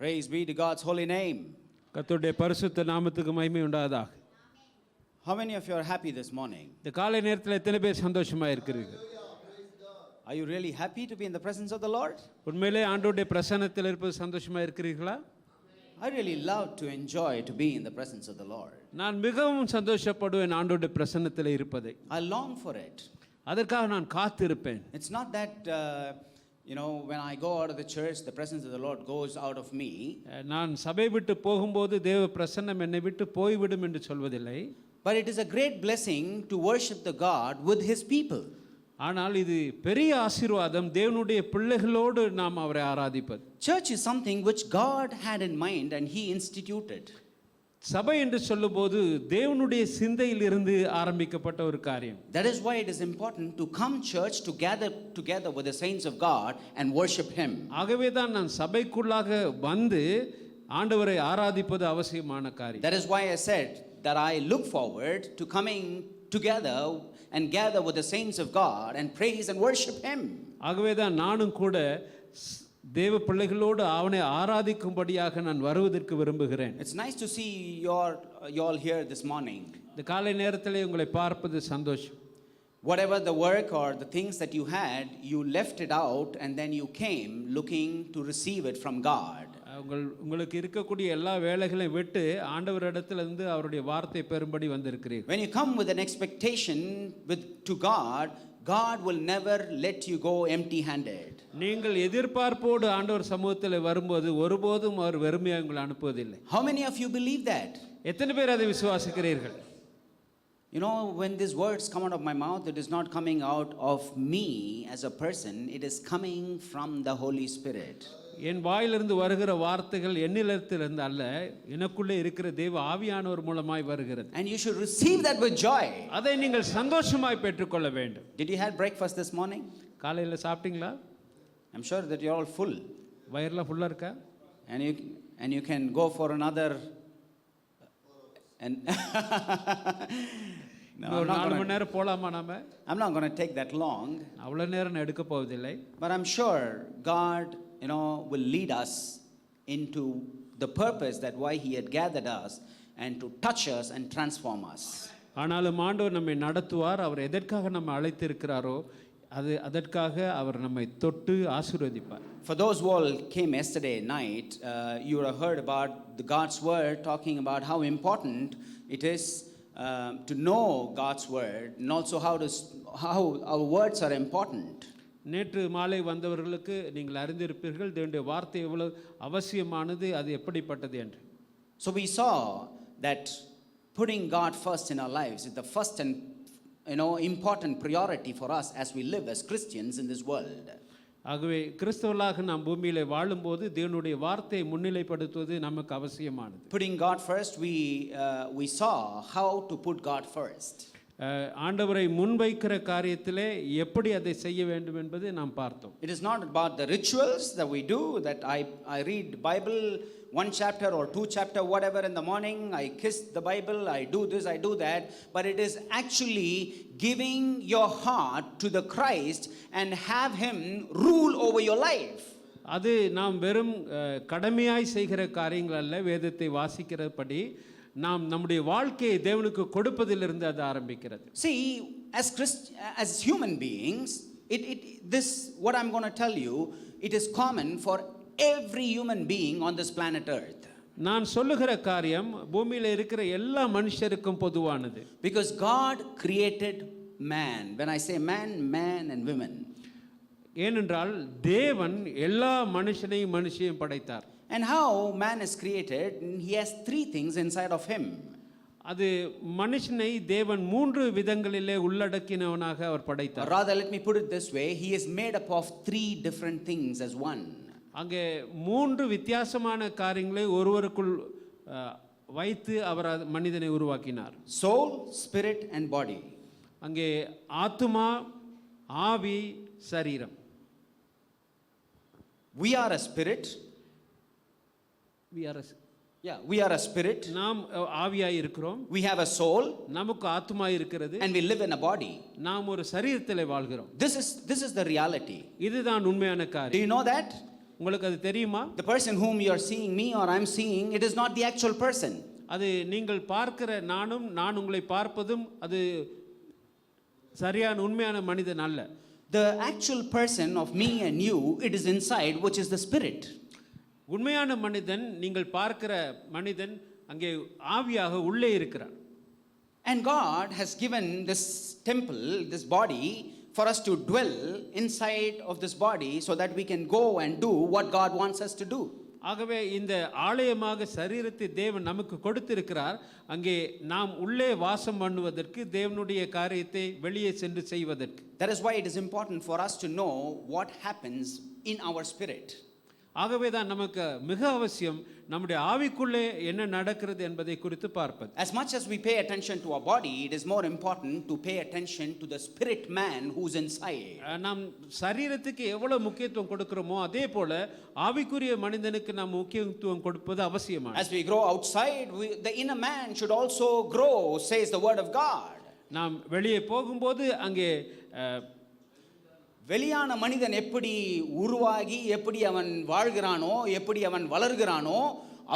Praise be to God's holy name. கர்த்தருடைய பரிசுத்த நாமத்துக்கு மகிமை உண்டாவதாக. How many of you are happy this morning? இந்த காலை நேரத்தில் எத்தனை பேர் சந்தோஷமா இருக்கிறீர்கள்? Are you really happy to be in the presence of the Lord? உண்மையிலே ஆண்டவருடைய பிரசன்னத்தில் இருப்பது சந்தோஷமா இருக்கிறீர்களா? I really love to enjoy to be in the presence of the Lord. நான் மிகவும் சந்தோஷப்படுவேன் ஆண்டவருடைய பிரசன்னத்தில் இருப்பதை. I long for it. அதற்காக நான் காத்திருப்பேன். It's not that when I go out of the church, the presence of the Lord goes out of me. நான் சபை விட்டு போகும்போது தேவ பிரசன்னம் என்னை விட்டு போய்விடும் என்று சொல்வதில்லை. But it is a great blessing to worship the God with his people. ஆனால் இது பெரிய ஆசீர்வாதம் தேவனுடைய பிள்ளைகளோடு நாம் அவரை ஆராதிப்பது. Church is something which God had in mind and he instituted. சபை என்று சொல்லும்போது தேவனுடைய சிந்தையில் இருந்து ஆரம்பிக்கப்பட்ட ஒரு காரியம். That is why it is important to come church to gather together with the saints of God and worship him. ஆகவே தான் நான் சபைக்குள்ளாக வந்து ஆண்டவரை ஆராதிப்பது அவசியமான காரியம். That is why I said that I look forward to coming together and gather with the saints of God and praise and worship him. ஆகவே தான் நானும் கூட தேவ பிள்ளைகளோடு அவனை ஆராதிக்கும்படியாக நான் வருவதற்கு விரும்புகிறேன். It's nice to see you all here this morning. இந்த காலை நேரத்திலே உங்களை பார்ப்பது சந்தோஷம். Whatever the work or the things that you had, you left it out and then you came looking to receive it from God. உங்களுக்கு இருக்கக்கூடிய எல்லா வேலைகளையும் விட்டு ஆண்டவரிடத்திலிருந்து அவருடைய வார்த்தை பெறும்படி வந்திருக்கிறீர்கள். When you come with an expectation to God, God will never let you go empty handed. நீங்கள் எதிர்பார்ப்போடு ஆண்டவர் சமூகத்தில் வரும்போது ஒருபோதும் அவர் வெறுமையாக உங்களை அனுப்புவதில்லை. How many of you believe that? எத்தனை பேர் அதை விசுவாசிக்கிறீர்கள்? When these words come out of my mouth, it is not coming out of me as a person, it is coming from the Holy Spirit. என் வாயிலிருந்து வருகிற வார்த்தைகள் என்னிடத்திலிருந்து அல்ல, எனக்குள்ளே இருக்கிற தேவ ஆவியானவர் மூலமாய் வருகிறது. And you should receive that with joy. அதை நீங்கள் சந்தோஷமாய் பெற்றுக்கொள்ள வேண்டும். Did you have breakfast this morning? காலையில சாப்பிட்டீங்களா? I'm sure that you're all full. வயிறுல ஃபுல்லா இருக்கா? And you can go for another and ஒரு 4 மணி நேரம் போலாமா நாம? I'm not going to take that long. அவ்வளவு நேரம் நான் எடுக்க போவதில்லை. But I'm sure God will lead us into the purpose that why he had gathered us and to touch us and transform us. ஆனாலும் ஆண்டவர் நம்மை நடத்துவார். அவர் எதற்காக நம்மை அழைத்திருக்கிறாரோ அதற்காக அவர் நம்மை தொட்டு ஆசீர்வதிப்பார். For those who all came yesterday night, you would have heard about the God's word talking about how important it is to know God's word and also how our words are important. நேற்று மாலை வந்தவர்களுக்கு நீங்கள் அறிந்திருப்பீர்கள் தேவனுடைய வார்த்தை எவ்வளவு அவசியமானது, அது எப்படிப்பட்டது என்று. So we saw that putting God first in our lives is the first and important priority for us as we live as Christians in this world. ஆகவே கிறிஸ்தவர்களாக நாம் பூமியிலே வாழும்போது தேவனுடைய வார்த்தையை முன்னிலைப்படுத்துவது நமக்கு அவசியமானது. Putting God first, we saw how to put God first. ஆண்டவரை முன்வைக்கிற காரியத்திலே எப்படி அதை செய்ய வேண்டும் என்பதை நாம் பார்த்தோம். It is not about the rituals that we do, that I read Bible 1 chapter or 2 chapter whatever in the morning, I kiss the Bible, I do this, I do that, but it is actually giving your heart to the Christ and have him rule over your life. அது நாம் வெறும் கடமையாய் செய்கிற காரியங்கள் அல்ல. வேதத்தை வாசிக்கிறபடி நாம் நம்முடைய வாழ்க்கையை தேவனுக்கு கொடுப்பதிலிருந்து அது ஆரம்பிக்கிறது. See, as human beings, this what I'm going to tell you, it is common for every human being on this planet earth. நான் சொல்லுகிற காரியம் பூமியில இருக்கிற எல்லா மனுஷருக்கும் பொதுவானது. Because God created man. When I say man and women. ஏனென்றால் தேவன் எல்லா மனுஷனையும் மனுஷியையும் படைத்தார். And how man is created, he has 3 things inside of him. அது மனுஷனை தேவன் 3 விதங்களிலே உள்ளடக்கினவனாக அவர் படைத்தார். Rather, let me put it this way, he is made up of 3 different things as one. அங்கே 3 வித்தியாசமான காரியங்களை ஒருவருக்குள் வைத்து அவர் மனிதனை உருவாக்கினார். Soul, spirit and body. அங்கே ஆத்துமா, ஆவி, சரீரம். We are a spirit. We are a spirit. நாம் ஆவியாய் இருக்கிறோம். We have a soul. நமக்கு ஆத்துமா இருக்கிறது. And we live in a body. நாம் ஒரு சரீரத்திலே வாழ்கிறோம். This is the reality. இதுதான் உண்மையான காரியம். Do you know that? உங்களுக்கு அது தெரியுமா? The person whom you are seeing me or I'm seeing, it is not the actual person. அது நீங்கள் பார்க்கிற நான் உங்களை பார்ப்பதும் அது சரியான உண்மையான மனிதன் அல்ல. The actual person of me and you, it is inside, which is the spirit. உண்மையான மனிதன், நீங்கள் பார்க்கிற மனிதன் அங்கே ஆவியாக உள்ளே இருக்கிறார். And God has given this temple, this body, for us to dwell inside of this body so that we can go and do what God wants us to do. ஆகவே இந்த ஆலயமாக சரீரத்தை தேவன் நமக்கு கொடுத்திருக்கிறார். அங்கே நாம் உள்ளே வாசம் பண்ணுவதற்கு, தேவனுடைய காரியத்தை வெளியே சென்று செய்வதற்கு. That is why it is important for us to know what happens in our spirit. ஆகவே தான் நமக்கு மிக அவசியம் நம்முடைய ஆவிக்குள்ளே என்ன நடக்கிறது என்பதை குறித்து பார்ப்பது. As much as we pay attention to our body, it is more important to pay attention to the spirit man who's inside. நாம் சரீரத்துக்கு எவ்வளவு முக்கியத்துவம் கொடுக்கிறோமோ அதே போல ஆவிக்குரிய மனிதனுக்கு நாம் முக்கியத்துவம் கொடுப்பது அவசியமானது. As we grow outside, the inner man should also grow, says the word of God. நாம் வெளியே போகும்போது அங்கே வெளியான மனிதன் எப்படி உருவாகி எப்படி அவன் வாழ்கிறானோ, எப்படி அவன் வளர்கிறானோ,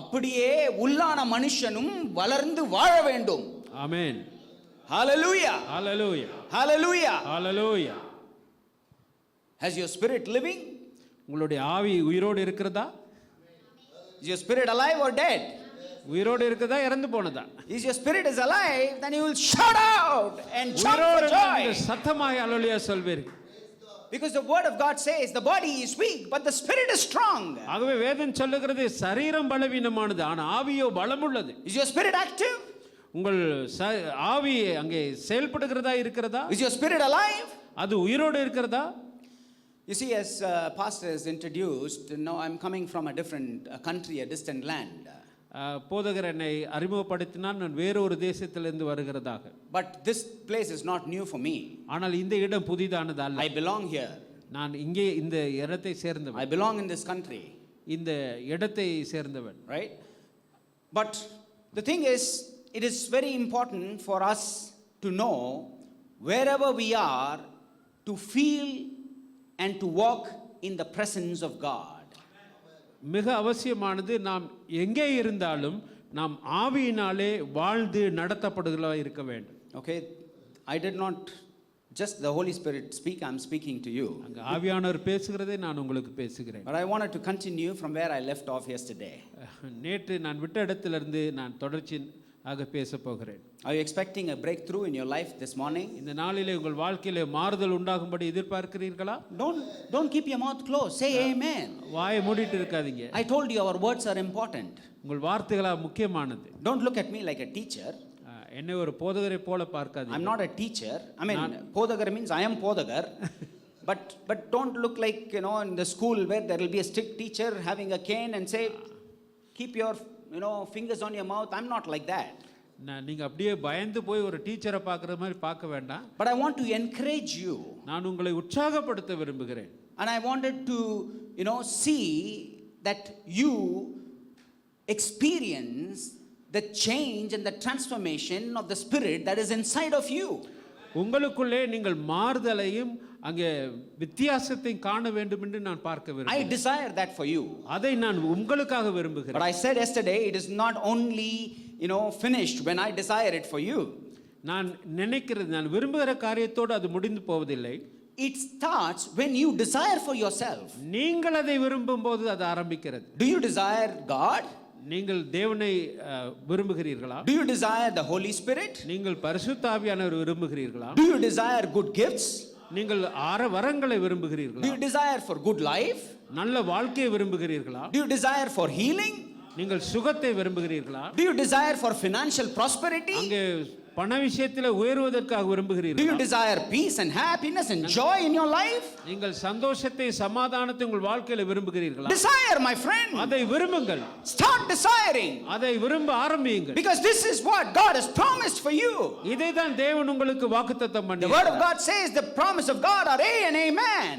அப்படியே உள்ளான மனுஷனும் வளர்ந்து வாழ வேண்டும். ஆமென். Hallelujah. Hallelujah. Hallelujah. Hallelujah. Has your spirit living? உங்களுடைய ஆவி உயிரோடு இருக்கிறதா? Is your spirit alive or dead? உயிரோடு இருக்கிறதா இறந்து போனதா? Is your spirit is alive, then you will shout out and jump for joy. சத்தமாய் அல்லேலூயா சொல்வீர்கள். Because the word of God says the body is weak but the spirit is strong. ஆகவே வேதம் சொல்லுகிறது சரீரம் பலவீனமானது ஆனா ஆவியோ பலமுள்ளது. Is your spirit active? உங்கள் ஆவி அங்கே செயல்படுகிறதா இருக்கிறதா? Is your spirit alive? அது உயிரோடு இருக்கிறதா? You see, as pastor has introduced, now I'm coming from a different country, a distant land. போதகர் என்னை அறிமுகப்படுத்தினால் நான் வேறொரு தேசத்திலிருந்து வருகிறதாக. But this place is not new for me. ஆனால் இந்த இடம் புதிதானது அல்ல. I belong here. நான் இங்கே இந்த இடத்தை சேர்ந்தவன். I belong in this country. இந்த இடத்தை சேர்ந்தவன். Right? But the thing is, it is very important for us to know wherever we are to feel and to walk in the presence of God. மிக அவசியமானது நாம் எங்கே இருந்தாலும் நாம் ஆவியினாலே வாழ்ந்து நடத்தப்படுகிறதா இருக்க வேண்டும். Okay, I did not just the Holy Spirit speak, I'm speaking to you. அங்க ஆவியானவர் பேசுகிறதை நான் உங்களுக்கு பேசுகிறேன். But I wanted to continue from where I left off yesterday. நேற்று நான் விட்ட இடத்திலிருந்து நான் தொடர்ச்சியாக பேச போகிறேன். Are you expecting a breakthrough in your life this morning? இந்த நாளிலே உங்கள் வாழ்க்கையிலே மாறுதல் உண்டாகும்படி எதிர்பார்க்கிறீர்களா? Don't keep your mouth closed. Say amen. வாயை மூடிட்டு இருக்காதீங்க. I told you our words are important. உங்கள் வார்த்தைகளா முக்கியமானது. Don't look at me like a teacher. என்னை ஒரு போதகரை போல பார்க்காதீங்க. I'm not a teacher. I mean, போதகர் means I am போதகர். But don't look like, in the school where there will be a strict teacher having a cane and say, keep your fingers on your mouth. I'm not like that. நீங்க அப்படியே பயந்து போய் ஒரு டீச்சரை பார்க்குற மாதிரி பார்க்க வேண்டாம். But I want to encourage you. நான் உங்களை உற்சாகப்படுத்த விரும்புகிறேன். And I wanted to, see that you experience the change and the transformation of the spirit that is inside of you. உங்களுக்குள்ளே நீங்கள் மாறுதலையும் அங்கே வித்தியாசத்தையும் காண வேண்டும் என்று நான் பார்க்க விரும்புகிறேன். I desire that for you. அதை நான் உங்களுக்காக விரும்புகிறேன். But I said yesterday, it is not only, finished when I desire it for you. நான் விரும்புகிற காரியத்தோடு அது முடிந்து போவதில்லை. It starts when you desire for yourself. நீங்கள் அதை விரும்பும்போது அது ஆரம்பிக்கிறது. Do you desire God? நீங்கள் தேவனை விரும்புகிறீர்களா? Do you desire the Holy Spirit? நீங்கள் பரிசுத்த ஆவியானவரை விரும்புகிறீர்களா? Do you desire good gifts? நீங்கள் வரங்களை விரும்புகிறீர்களா? Do you desire for good life? நல்ல வாழ்க்கையை விரும்புகிறீர்களா? Do you desire for healing? நீங்கள் சுகத்தை விரும்புகிறீர்களா? Do you desire for financial prosperity? அங்கே பண விஷயத்தில் உயர்வதற்காக விரும்புகிறீர்களா? Do you desire peace and happiness and joy in your life? நீங்கள் சந்தோஷத்தை சமாதானத்தை உங்கள் வாழ்க்கையில விரும்புகிறீர்களா? Desire, my friend. அதை விரும்புங்கள். Start desiring. அதை விரும்ப ஆரம்பியுங்கள். Because this is what God has promised for you. இதைதான் தேவன் உங்களுக்கு வாக்குத்தத்தம் பண்ணியிருக்கிறார். The word of God says the promise of God are A and amen.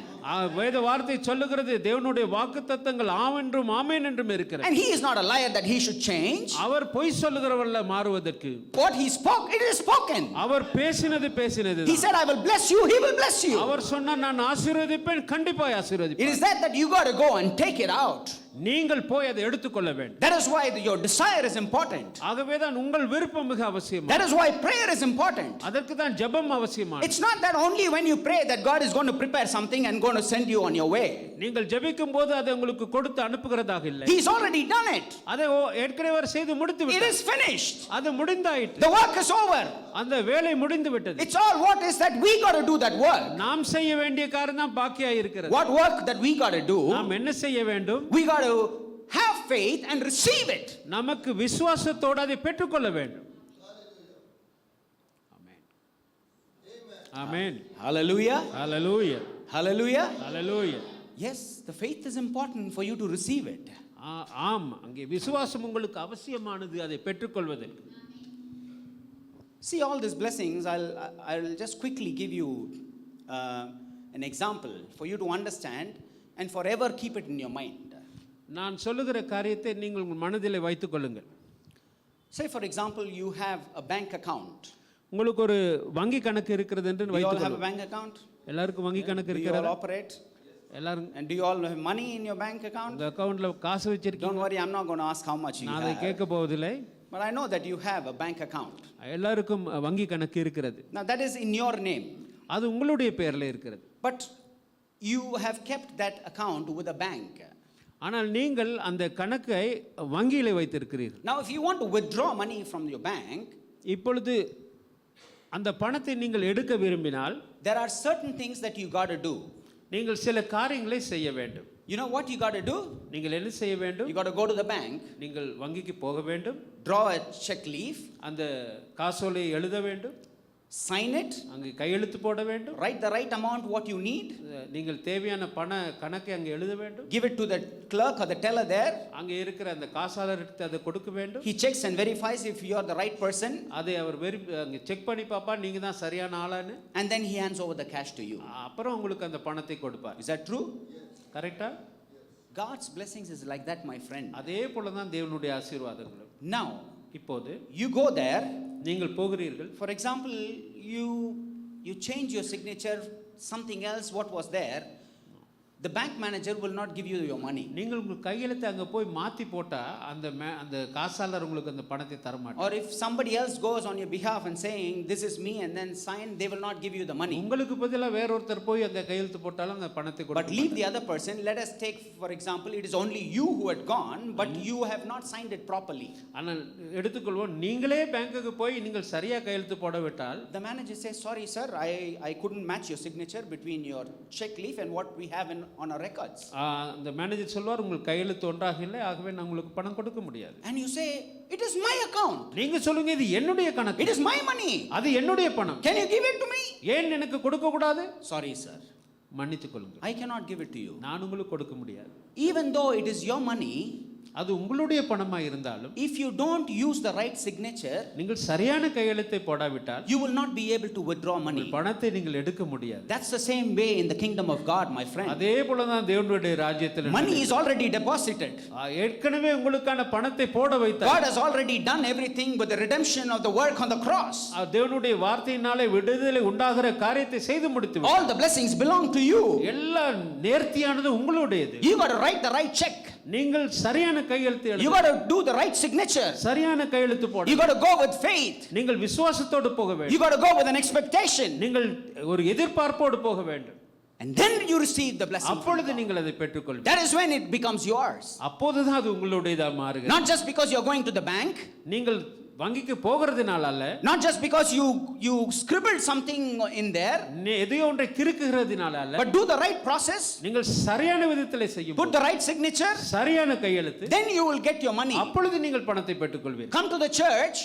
வேத வார்த்தை சொல்லுகிறது தேவனுடைய வாக்குத்தத்தங்கள் ஆம் என்றும் ஆமென் என்றும் இருக்கிறது. And he is not a liar that he should change. அவர் பொய் சொல்லுகிறவரல்ல மாறுவதற்கு. What he spoke, it is spoken. அவர் பேசினது He said, I will bless you, he will bless you. அவர் சொன்னார் நான் ஆசீர்வதிப்பேன், கண்டிப்பாய் It ஆசீர்வதிப்பேன். is that you got to go and take it out. நீங்கள் போய் அதை எடுத்துக்கொள்ள வேண்டும். That is why your desire is important. ஆகவே தான் உங்கள் விருப்பம் மிக அவசியம். That is why prayer is important. அதற்கு தான் ஜெபம் அவசியமானது. It's not that only when you pray that God is going to prepare something and going to send you on your way. நீங்கள் ஜெபிக்கும் போது அதை உங்களுக்கு கொடுத்து அனுப்புகிறதாக இல்லை. He's already done it. அதை ஏற்கனவே அவர் செய்து முடித்து It விட்டார். is finished. அது முடிந்தாயிற்று. The work is over. அந்த வேலை முடிந்து விட்டது. It's all what is that we got to do that work. நாம் செய்ய வேண்டிய காரியம் தான் பாக்கியாய் இருக்கிறது. What work that we got to do? நாம் என்ன செய்ய வேண்டும்? We got to have faith and receive it. நமக்கு விசுவாசத்தோடு அதை பெற்றுக்கொள்ள வேண்டும். ஆமென். ஆமென். Hallelujah. Hallelujah. Hallelujah. Hallelujah. Yes, the faith is important for you to receive it. ஆம், அங்கே விசுவாசம் உங்களுக்கு அவசியமானது அதை பெற்றுக்கொள்வதற்கு. See all these blessings, I'll just quickly give you an example for you to understand and forever keep it in your mind. நான் சொல்லுகிற காரியத்தை நீங்கள் உங்கள் மனதிலே வைத்துக் கொள்ளுங்கள். Say for example you have a bank account. உங்களுக்கு ஒரு வங்கி கணக்கு இருக்கிறது என்று Do you all வைத்துக் have a கொள்ளுங்கள். bank account? எல்லாருக்கும் வங்கி கணக்கு Do you all இருக்கிறதா? operate? எல்லாரும் And do you all have money in your bank account? உங்க அக்கவுண்ட்ல காசு Don't வச்சிருக்கீங்க? worry, I'm not going to ask how much you நான் அதை have. கேட்க போவதில்லை. But I know that you have a bank account. எல்லாருக்கும் வங்கி கணக்கு இருக்கிறது. Now that is in your name. அது உங்களுடைய பெயர்ல இருக்கிறது. But you have kept that account with a bank. ஆனால் நீங்கள் அந்த கணக்கை வங்கியிலே வைத்திருக்கிறீர்கள். Now if you want to withdraw money from your bank, இப்பொழுது அந்த பணத்தை நீங்கள் எடுக்க விரும்பினால் there are certain things that you got to do. நீங்கள் சில காரியங்களை செய்ய வேண்டும். You know what you got to do? நீங்கள் என்ன செய்ய வேண்டும்? You got to go to the bank, நீங்கள் வங்கிக்கு போக வேண்டும். draw a check leaf, அந்த காசோலையை எழுத வேண்டும். sign it, அங்கே கையெழுத்து போட வேண்டும். write the right amount what you need, நீங்கள் தேவையான பண கணக்கை அங்கே எழுத வேண்டும். give it to the clerk or the teller there. அங்கே இருக்கிற அந்த காசாளருக்கு அதை கொடுக்க வேண்டும். He checks and verifies if you are the right person, அதை அவர் அங்கே செக் பண்ணி பாப்பா நீங்க தான் சரியான ஆளான்னு. and then he hands over the cash to you. அப்புறம் உங்களுக்கு அந்த பணத்தை கொடுப்பார். Is that true? கரெக்டா? God's blessings is like that, my friend. அதே போல தான் தேவனுடைய ஆசீர்வாதங்களும். Now இப்போது you go there. நீங்கள் போகிறீர்கள். For example, you change your signature, something else what was there, the bank manager will not give you your money. நீங்கள் உங்கள் கையெழுத்தை அங்கே போய் மாற்றி போட்டா அந்த காசாளர் உங்களுக்கு அந்த பணத்தை தர மாட்டார். Or if somebody else goes on your behalf and saying this is me and then sign, they will not give you the money. உங்களுக்கு பதிலா வேறொருத்தர் போய் அந்த கையெழுத்து போட்டாலும் அந்த பணத்தை கொடுக்க But leave the other person. Let us take for example, it is only you who had gone, but you have not signed it properly. ஆனால் எடுத்துக்கொள்வோம் நீங்களே பேங்க்குக்கு போய் நீங்கள் சரியா கையெழுத்து போட விட்டால் The manager says, sorry sir, I couldn't match your signature between your check leaf and what we have on our records. அந்த மேனேஜர் சொல்வார் உங்கள் கையெழுத்து ஒன்றாக இல்லை, ஆகவே நான் உங்களுக்கு பணம் கொடுக்க முடியாது. And you say, it is my account. நீங்க சொல்லுங்க இது என்னுடைய கணக்கு. It is my money. அது என்னுடைய பணம். Can you give it to me? ஏன் எனக்கு கொடுக்க கூடாது? Sorry sir, மன்னித்துக் கொள்ளுங்கள். I cannot give it to you. நான் உங்களுக்கு கொடுக்க முடியாது. Even though it is your money, அது உங்களுடைய பணமா இருந்தாலும் if you don't use the right signature, நீங்கள் சரியான கையெழுத்தை போடாவிட்டால் you will not be able to withdraw money. பணத்தை நீங்கள் எடுக்க முடியாது. That's the same way in the kingdom of God, my friend. அதே போல தான் தேவனுடைய ராஜ்யத்தில் Money is already deposited. ஏற்கனவே உங்களுக்கான பணத்தை போட வைத்தார். God has already done everything with the redemption of the work on the cross. தேவனுடைய வார்த்தையினாலே விடுதலை உண்டாகிற காரியத்தை செய்து முடித்து விட்டார். All the blessings belong to you. எல்லா நேர்த்தியானது உங்களுடையது. You got to write the right check. நீங்கள் சரியான கையெழுத்து எழுத. You got to do the right signature. சரியான கையெழுத்து போட. You got to go with faith. நீங்கள் விசுவாசத்தோடு போக வேண்டும். You got to go with an expectation. நீங்கள் ஒரு எதிர்பார்ப்போடு போக வேண்டும். And then you receive the blessing. அப்பொழுது நீங்கள் அதை பெற்றுக்கொள்வீர்கள். That is when it becomes yours. அப்போதுதான் அது உங்களுடையதா மாறுகிறது. Not just because you are going to the bank. நீங்கள் வங்கிக்கு போகிறதுனால அல்ல. Not just because you scribbled something in there. எதையோ ஒன்றை கிறுக்குகிறதுனால அல்ல. But do the right process. நீங்கள் சரியான விதத்திலே செய்யும். Put the right signature. சரியான கையெழுத்து. Then you will get your money. அப்பொழுது நீங்கள் பணத்தை பெற்றுக்கொள்வீர்கள். Come to the church.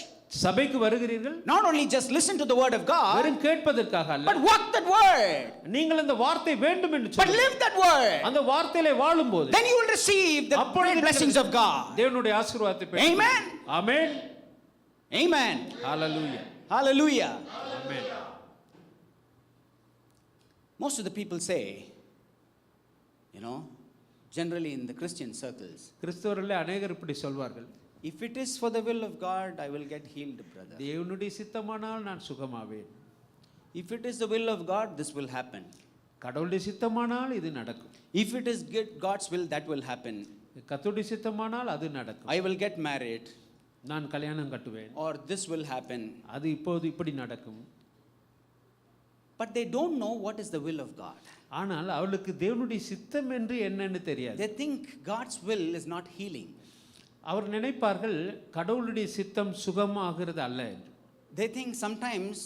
சபைக்கு வருகிறீர்கள். Not only just listen to the word of God. வெறும் கேட்பதற்காக அல்ல. But walk that word. நீங்கள் அந்த வார்த்தை வேண்டும் என்று But live that word. அந்த வார்த்தையிலே வாழும்போது Then you will receive the great blessings of God. தேவனுடைய ஆசீர்வாதத்தை பெறுவீர்கள். Amen. Amen. Amen. Hallelujah. Hallelujah. Amen. Most of the people say, You know, generally in the Christian circles. கிறிஸ்தவர்களே அநேகர் இப்படி சொல்வார்கள், If it is for the will of God, I will get healed, brother. தேவனுடைய சித்தமானால் நான் சுகமாவேன். If it is the will of God, this will happen. கடவுளுடைய சித்தமானால் இது நடக்கும். If it is God's will, that will happen. கர்த்தருடைய சித்தமானால் அது நடக்கும். I will get married, நான் கல்யாணம் கட்டுவேன், or this will happen. அது இப்போது இப்படி நடக்கும். But they don't know what is the will of God. ஆனால் அவளுக்கு தேவனுடைய சித்தம் என்று என்னன்னு தெரியாது. They think God's will is not healing. அவர் நினைப்பார்கள் கடவுளுடைய சித்தம் சுகமாகிறது அல்ல என்று. They think sometimes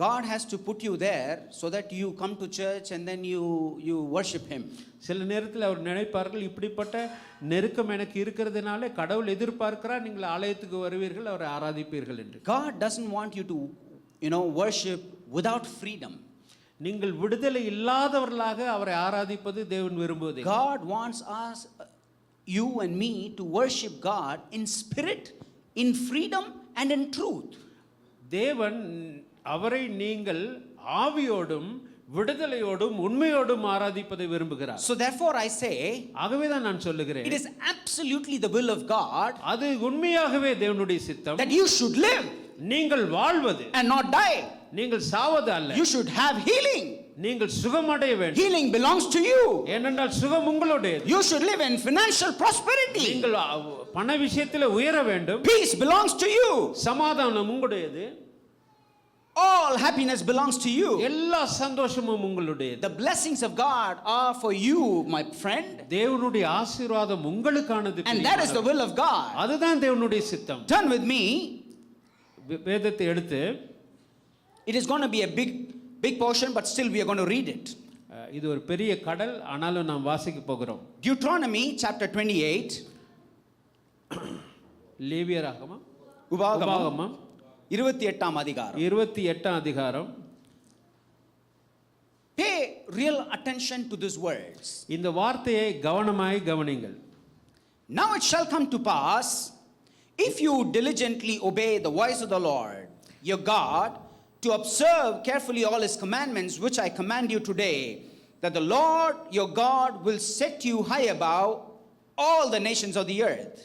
God has to put you there so that you come to church and then you worship Him. சில நேரத்தில் அவர் நினைப்பார்கள், இப்படிப்பட்ட நெருக்கம் எனக்கு இருக்கிறதுனால கடவுள் எதிர்பார்க்கிறார் நீங்கள் ஆலயத்துக்கு வருவீர்கள், அவரை ஆராதிப்பீர்கள் என்று. God doesn't want you to, worship without freedom. நீங்கள் விடுதலை இல்லாதவர்களாக அவரை ஆராதிப்பது தேவன் விரும்புவதே. God wants us, you and me, to worship God in spirit, in freedom and in truth. தேவன் அவரை நீங்கள் ஆவியோடும் விடுதலையோடும் உண்மையோடும் ஆராதிப்பதை விரும்புகிறார். So therefore I say, ஆகவே தான் நான் சொல்லுகிறேன், it is absolutely the will of God அது உண்மையாகவே தேவனுடைய சித்தம், that you should live நீங்கள் வாழ்வது and not die. நீங்கள் சாவது அல்ல, You should have healing. நீங்கள் சுகமடைய வேண்டும். Healing belongs to you. ஏனென்றால் சுகம் உங்களுடையது. You should live in financial prosperity. நீங்கள் பண விஷயத்தில் உயர வேண்டும். Peace belongs to you. சமாதானம் உங்களுடையது. All happiness belongs to you. எல்லா சந்தோஷமும் உங்களுடையது. The blessings of God are for you, my friend. தேவனுடைய ஆசீர்வாதம் உங்களுக்கானது. And that is the will of God. அதுதான் தேவனுடைய சித்தம். Turn with me. வேதத்தை எடுத்து, It is going to be a big portion, but still we are going to read it. இது ஒரு பெரிய கடல், ஆனாலும் நாம் வாசிக்க போகிறோம். Deuteronomy chapter 28. லேவியராகமம், உபாகமம் 28ஆம் அதிகாரம். 28ஆம் அதிகாரம். Pay real attention to these words. இந்த வார்த்தையை கவனமாய் கவனிங்கள். Now it shall come to pass, if you diligently obey the voice of the Lord your God, to observe carefully all His commandments which I command you today, that the Lord your God will set you high above all the nations of the earth.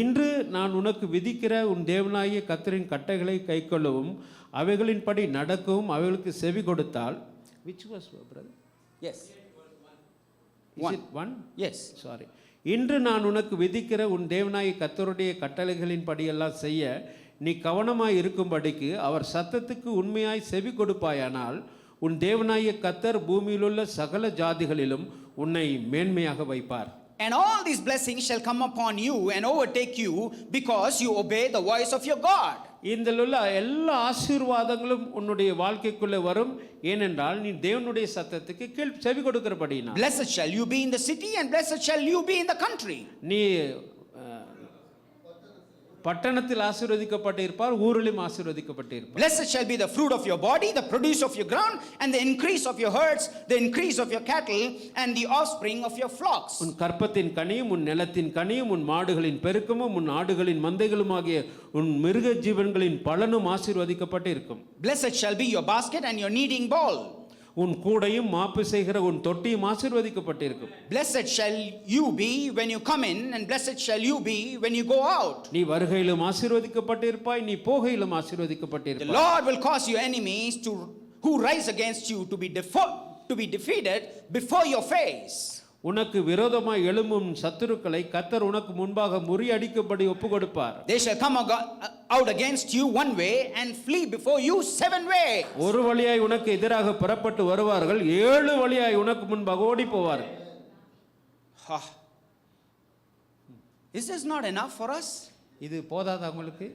இன்று நான் உனக்கு விதிக்கிற உன் தேவனாகிய கர்த்தரின் கட்டளைகளை கைக்கொள்ளவும் அவைகளின்படி நடக்கவும் அவைகளுக்கு செவி கொடுத்தால். Which was brother? Yes. Is it one? Yes. Sorry. இன்று நான் உனக்கு விதிக்கிற உன் தேவனாகிய கர்த்தருடைய கட்டளைகளின்படி எல்லாம் செய்ய நீ கவனமாய் இருக்கும்படிக்கு அவர் சத்தத்துக்கு உண்மையாய் செவி கொடுப்பாயானால் உன் தேவனாகிய கர்த்தர் பூமியிலுள்ள சகல ஜாதிகளிலும் உன்னை மேன்மையாக வைப்பார். And all these blessings shall come upon you and overtake you, because you obey the voice of your God. இதிலுள்ள எல்லா ஆசீர்வாதங்களும் உன்னுடைய வாழ்க்கைக்குள்ளே வரும், ஏனென்றால் நீ தேவனுடைய சத்தத்துக்கு கீழ் செவி கொடுக்கிறபடினா. Blessed shall you be in the city, and blessed shall you be in the country. நீ பட்டணத்தில் ஆசீர்வதிக்கப்பட்டிருப்பார், ஊரிலும் ஆசீர்வதிக்கப்பட்டிருப்பார். Blessed shall be the fruit of your body, the produce of your ground, and the increase of your herds, the increase of your cattle, and the offspring of your flocks. உன் கற்பத்தின் கனியும் உன் நிலத்தின் கனியும் உன் மாடுகளின் பெருக்கமும் உன் ஆடுகளின் மந்தைகளும் ஆகிய உன் மிருக ஜீவன்களின் பலனும் ஆசீர்வதிக்கப்பட்டிருக்கும். Blessed shall be your basket and your kneading bowl. உன் கூடையும் மாப்பு செய்கிற உன் தொட்டியும் ஆசீர்வதிக்கப்பட்டிருக்கும். Blessed shall you be when you come in, and blessed shall you be when you go out. நீ வருகையிலும் ஆசீர்வதிக்கப்பட்டிருப்பாய், நீ போகையிலும் ஆசீர்வதிக்கப்பட்டிருப்பாய். The Lord will cause your enemies who rise against you to be defeated before your face. உனக்கு விரோதமாய் எழும்பும் சத்துருக்களை கர்த்தர் உனக்கு முன்பாக முறியடிக்கும்படி ஒப்பு கொடுப்பார். They shall come out against you one way and flee before you 7 ways. ஒரு வழியாய் உனக்கு எதிராக புறப்பட்டு வருவார்கள், 7 வழியாய் உனக்கு முன்பாக ஓடி போவார்கள். Is this not enough for us? இது போதாதா உங்களுக்கு?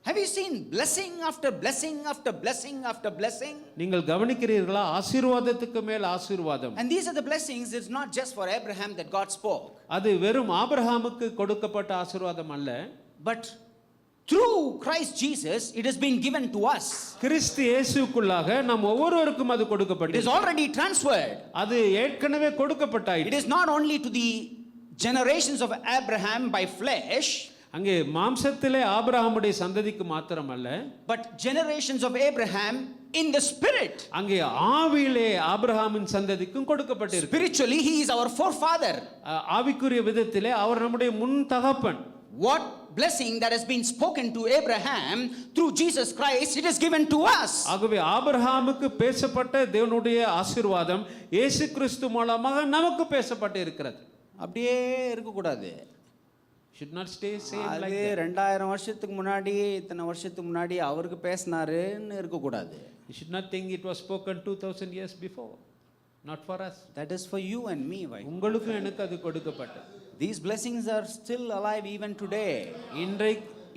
Have you seen blessing after blessing after blessing after blessing? நீங்கள் கவனிக்கிறீர்களா? ஆசீர்வாதத்துக்கு மேல் ஆசீர்வாதம். And these are the blessings. It's not just for Abraham that God spoke. அது வெறும் ஆபிரகாமுக்கு கொடுக்கப்பட்ட ஆசீர்வாதம் அல்ல, But through Christ Jesus it has been given to us. கிறிஸ்து இயேசுக்குள்ளாக நாம் ஒவ்வொருவருக்கும் அது It is கொடுக்கப்பட்டது. already transferred. அது ஏற்கனவே கொடுக்கப்பட்டாயிற்று. It is not only to the generations of Abraham by flesh, அங்கே மாம்சத்திலே ஆபிரகாமுடைய சந்ததிக்கு மாத்திரமல்ல, but generations of Abraham in the spirit. அங்கே ஆவியிலே ஆபிரகாமின் சந்ததிக்கும் கொடுக்கப்பட்டிருக்கு. Spiritually, he is our forefather. ஆவிக்குரிய விதத்திலே அவர் நம்முடைய முன் தகப்பன். What blessing that has been spoken to Abraham through Jesus Christ, it is given to us. ஆகவே ஆபிரகாமுக்கு பேசப்பட்ட தேவனுடைய ஆசீர்வாதம் இயேசு கிறிஸ்து மூலமாக நமக்கு பேசப்பட்டு இருக்கிறது. அப்படியே இருக்க கூடாது. should not stay same like அது that. 2000 வருஷத்துக்கு முன்னாடி இத்தனை வருஷத்துக்கு முன்னாடி அவருக்கு பேசினாருன்னு இருக்க கூடாது. You should not think it was spoken 2000 years before. Not for us. That is for you and me. Why? உங்களுக்கும் எனக்கு அது கொடுக்கப்பட்டது. These blessings are still alive even today.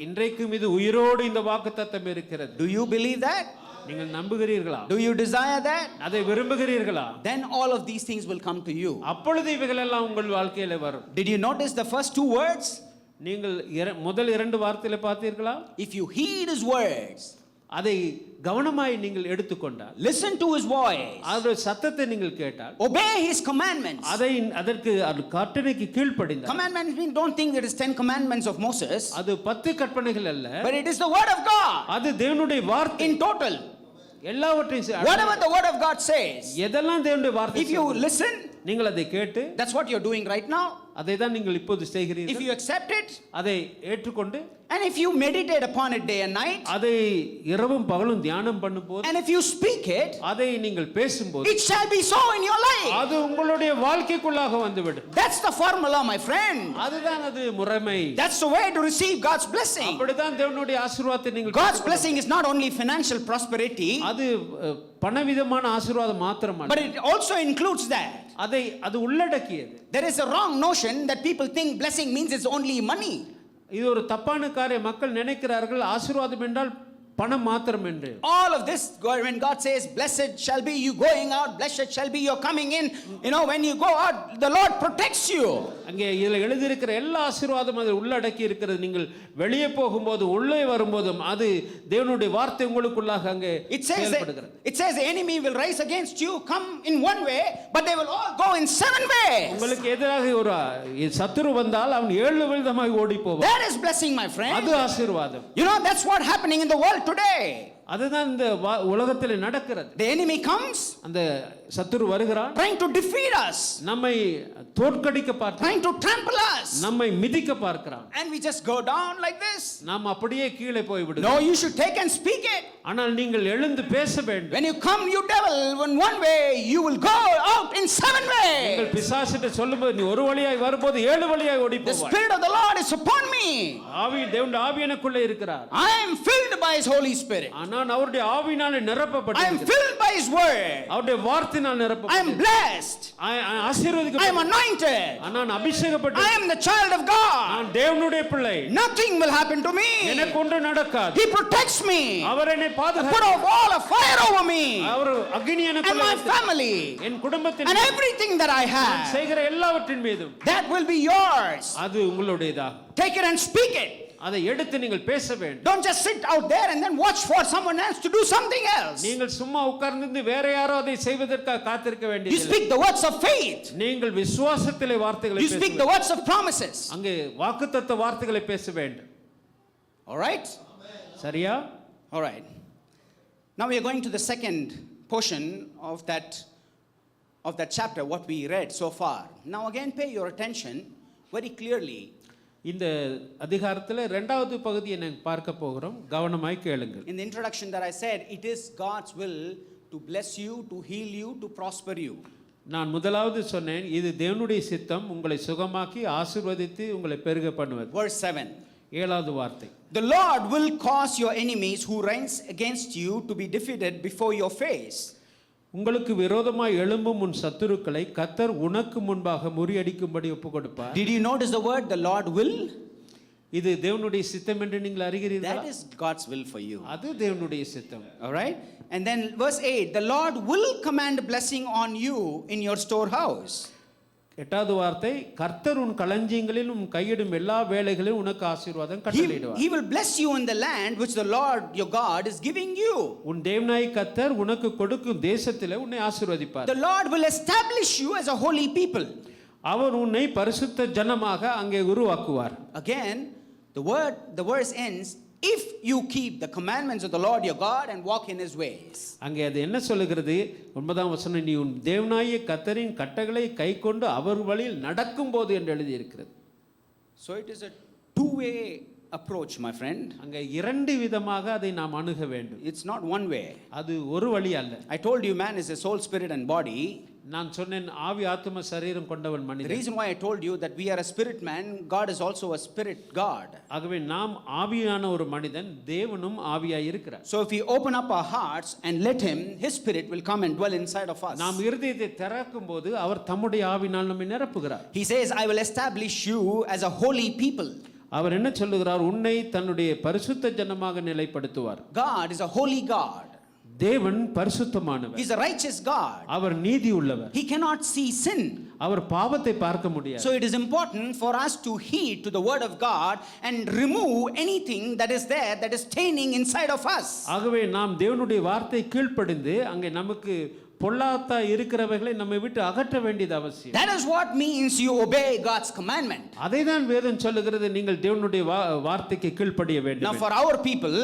இன்றைக்கும் இது உயிரோடு இந்த வாக்குத்தத்தம் இருக்கிறது. Do you believe that? நீங்கள் நம்புகிறீர்களா? Do you desire that? அதை விரும்புகிறீர்களா? Then all of these things will come to you. அப்பொழுது இவைகள் எல்லாம் உங்கள் வாழ்க்கையில வரும். Did you notice the first two words? நீங்கள் முதல் இரண்டு வார்த்தையில பார்த்தீர்களா? If you heed his words, அதை கவனமாய் நீங்கள் எடுத்துக்கொண்டால், listen to his voice, அவருடைய சத்தத்தை நீங்கள் கேட்டால், obey his commandments. அதற்கு கட்டளைக்கு கீழ்ப்படிந்தால், Commandments mean, don't think it is 10 commandments of Moses, அது 10 கற்பனைகள் அல்ல, but it is the word of God அது தேவனுடைய வார்த்தை. in total. எல்லாவற்றையும் Whatever the word of God says, எதெல்லாம் தேவனுடைய வார்த்தை, if you listen, நீங்கள் அதை கேட்டு, that's what you're doing right now. அதை தான் நீங்கள் இப்போது If செய்கிறீர்கள். you accept it, அதை ஏற்றுக்கொண்டு, and if you meditate upon it day and night, அதை இரவும் பகலும் தியானம் பண்ணும்போது, and if you speak it, அதை நீங்கள் பேசும்போது, it shall be so in your life. அது உங்களுடைய வாழ்க்கைக்குள்ளாக வந்துவிடும். That's the formula, my friend. அதுதான் அது முறைமை. That's the way to receive God's blessing. அப்படிதான் தேவனுடைய ஆசீர்வாதத்தை நீங்கள் God's blessing is not only financial prosperity, அது பணவிதமான ஆசீர்வாதம் மாத்திரமல்ல, but it also includes that. அது உள்ளடக்கியது. There is a wrong notion that people think blessing means it's only money. இது ஒரு தப்பான காரியம். மக்கள் நினைக்கிறார்கள் ஆசீர்வாதம் என்றால் பணம் மாத்திரம் என்று. All of this, when God says, blessed shall be you going out, blessed shall be your coming in, when you go out, the Lord protects you. அங்கே இதில் எழுதியிருக்கிற எல்லா ஆசீர்வாதம் அதில் உள்ளடக்கி இருக்கிறது. நீங்கள் வெளியே போகும்போது உள்ளே வரும்போதும் அது தேவனுடைய வார்த்தை உங்களுக்குள்ளாக அங்கே செயல்படுகிறது. It says the enemy will rise against you, come in one way, but they will all go in 7 ways. உங்களுக்கு எதிராக ஒரு சத்துரு வந்தால் அவன் 7 விதமாய் ஓடி போவான். That is blessing, my friend. அது ஆசீர்வாதம். That's what happening in the world today. அதுதான் இந்த உலகத்தில் நடக்கிறது. The enemy comes, அந்த சத்துரு வருகிறான், trying to defeat us, நம்மை தோற்கடிக்க பார்க்கிறான், trying to trample us, நம்மை மிதிக்க பார்க்கிறான். and we just go down like this. நாம் அப்படியே கீழே போய் விடுகிறோம். No, you should take and speak it. ஆனால் நீங்கள் எழுந்து பேச வேண்டும். When you come, you devil, in one way, you will go out in 7 ways. நீங்கள் பிசாசிட்ட சொல்லும்போது நீ ஒரு வழியாய் வரும்போது 7 வழியாய் ஓடி The Powai. Spirit of the Lord is upon me. தேவனுடைய ஆவி எனக்குள்ளே இருக்கிறார். I am filled by His Holy Spirit. நான் அவருடைய ஆவியினாலே I am நிரப்பப்பட்டிருக்கிறேன். filled by His word. அவருடைய வார்த்தையினால் I am நிரப்பப்பட்டிருக்கிறேன். blessed. I am ஆசீர்வதிக்கப்பட்டேன். anointed. நான் I அபிஷேகப்பட்டேன். am the child of God. நான் தேவனுடைய பிள்ளை. Nothing will happen to me. எனக்கு ஒன்று நடக்காது. He protects me. அவர் என்னை Put பாதுகாக்கிறார். a wall of fire over me our Agni and எனக்குள்ளே my வைத்திருக்கிறார். family என் குடும்பத்தின் and everything that I நான் have. செய்கிற எல்லாவற்றின் மீதும் That will be yours. அது உங்களுடையதாக. Take it and speak it. அதை எடுத்து நீங்கள் பேச வேண்டும். Don't just sit out there and then watch for someone else to do something else. நீங்கள் சும்மா உட்கார்ந்து வேற யாரோ அதை செய்வதற்காக காத்திருக்க You வேண்டியதில்லை. speak the words of faith. நீங்கள் விசுவாசத்திலே வார்த்தைகளை You பேச speak the வேண்டும். words of promises. அங்கே வாக்குத்தத்த வார்த்தைகளை பேச வேண்டும். All right? சரியா? All right. Now we are going to the second portion of that chapter, what we read so far. Now again pay your attention very clearly. இந்த அதிகாரத்தில் இரண்டாவது பகுதியை நாங்கள் பார்க்க போகிறோம். கவனமாய் கேளுங்கள். In the introduction that I said, it is God's will to bless you, to heal you, to prosper you. நான் முதலாவது சொன்னேன், இது தேவனுடைய சித்தம் உங்களை சுகமாக்கி ஆசீர்வதித்து உங்களை பெருக பண்ணுவது. Verse 7. 7வது வார்த்தை. The Lord will cause your enemies who rise against you to be defeated before your face. உங்களுக்கு விரோதமாய் எழும்பும் உன் சத்துருக்களை கர்த்தர் உனக்கு முன்பாக முறியடிக்கும்படி ஒப்புக்கொடுப்பார். Did you notice the word the Lord will? இது தேவனுடைய சித்தம் என்று நீங்கள் அறிகிறீர்களா? That is God's will for you. அது தேவனுடைய சித்தம். All right? And then verse 8, the Lord will command blessing on you in your storehouse. 8வது வார்த்தை, கர்த்தர் உன் களஞ்சியங்களில் உன் கையிடும் எல்லா வேலைகளிலும் உனக்கு ஆசீர்வாதம் கட்டளையிடுவார். He will bless you in the land which the Lord your God is giving you. உன் தேவனாய் கர்த்தர் உனக்கு கொடுக்கும் தேசத்திலே உன்னை ஆசீர்வதிப்பார். The Lord will establish you as a holy people. அவர் உன்னை பரிசுத்த ஜனமாக அங்கே உருவாக்குவார். Again, The verse ends, if you keep the commandments of the Lord your God and walk in his ways. அங்கே அது என்ன சொல்லுகிறது? 9ஆம் வசனம், நீ உன் தேவனாகிய கர்த்தரின் கட்டளைகளை கைக்கொண்டு அவர் வழியில் நடக்கும்போது என்று எழுதி இருக்கிறது. So it is a two-way approach, my friend. அங்கே இரண்டு விதமாக அதை நாம் அணுக வேண்டும். It's not one way. அது ஒரு வழி அல்ல. I told you man is a soul, spirit and body. நான் சொன்னேன் ஆவி ஆத்தும சரீரம் கொண்டவன் The மனிதன். reason why I told you that we are a spirit man, God is also a spirit God. ஆகவே நாம் ஆவியான ஒரு மனிதன், தேவனும் ஆவியாய் இருக்கிறார். So if we open up our hearts and let him, his spirit will come and dwell inside of us. நாம் இருதயத்தை திறக்கும்போது அவர் தம்முடைய ஆவினால் நம்மை நிரப்புகிறார். He says, I will establish you as a holy people. அவர் என்ன சொல்லுகிறார்? உன்னை தன்னுடைய பரிசுத்த ஜனமாக நிலைப்படுத்துவார். God is a holy God. தேவன் பரிசுத்தமானவர். He's a righteous God. அவர் நீதி உள்ளவர். He cannot see sin. அவர் பாவத்தை பார்க்க முடியாது. So it is important for us to heed to the word of God and remove anything that is there that is staining inside of us. ஆகவே நாம் தேவனுடைய வார்த்தை கீழ்ப்படிந்து அங்கே நமக்கு பொல்லாதா இருக்கிறவைகளை நம்மை விட்டு அகற்ற வேண்டியது அவசியம். That is what means you obey God's commandment. அதைதான் வேதம் சொல்லுகிறது, நீங்கள் தேவனுடைய வார்த்தைக்கு கீழ்ப்படிய வேண்டும். Now for our people,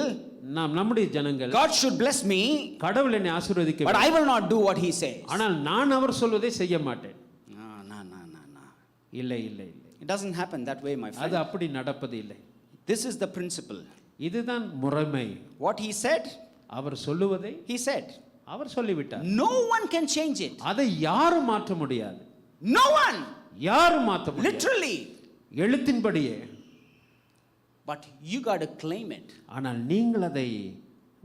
நம்முடைய ஜனங்கள், God should bless me, கடவுள் என்னை ஆசீர்வதிக்க but I will not do what he says. ஆனால் நான் அவர் சொல்வதை செய்ய மாட்டேன். No. இல்லை இல்லை இல்லை, It doesn't happen that way, my அது friend. அப்படி நடப்பது இல்லை. This is the principle. இதுதான் முறைமை. What he said, அவர் சொல்லுவதை he said. அவர் சொல்லிவிட்டார். No one can change it. அதை யாரும் மாற்ற முடியாது. No one. யாரும் மாற்ற முடியாது. Literally. எழுத்தின்படியே. But you got to claim it. ஆனால் நீங்கள் அதை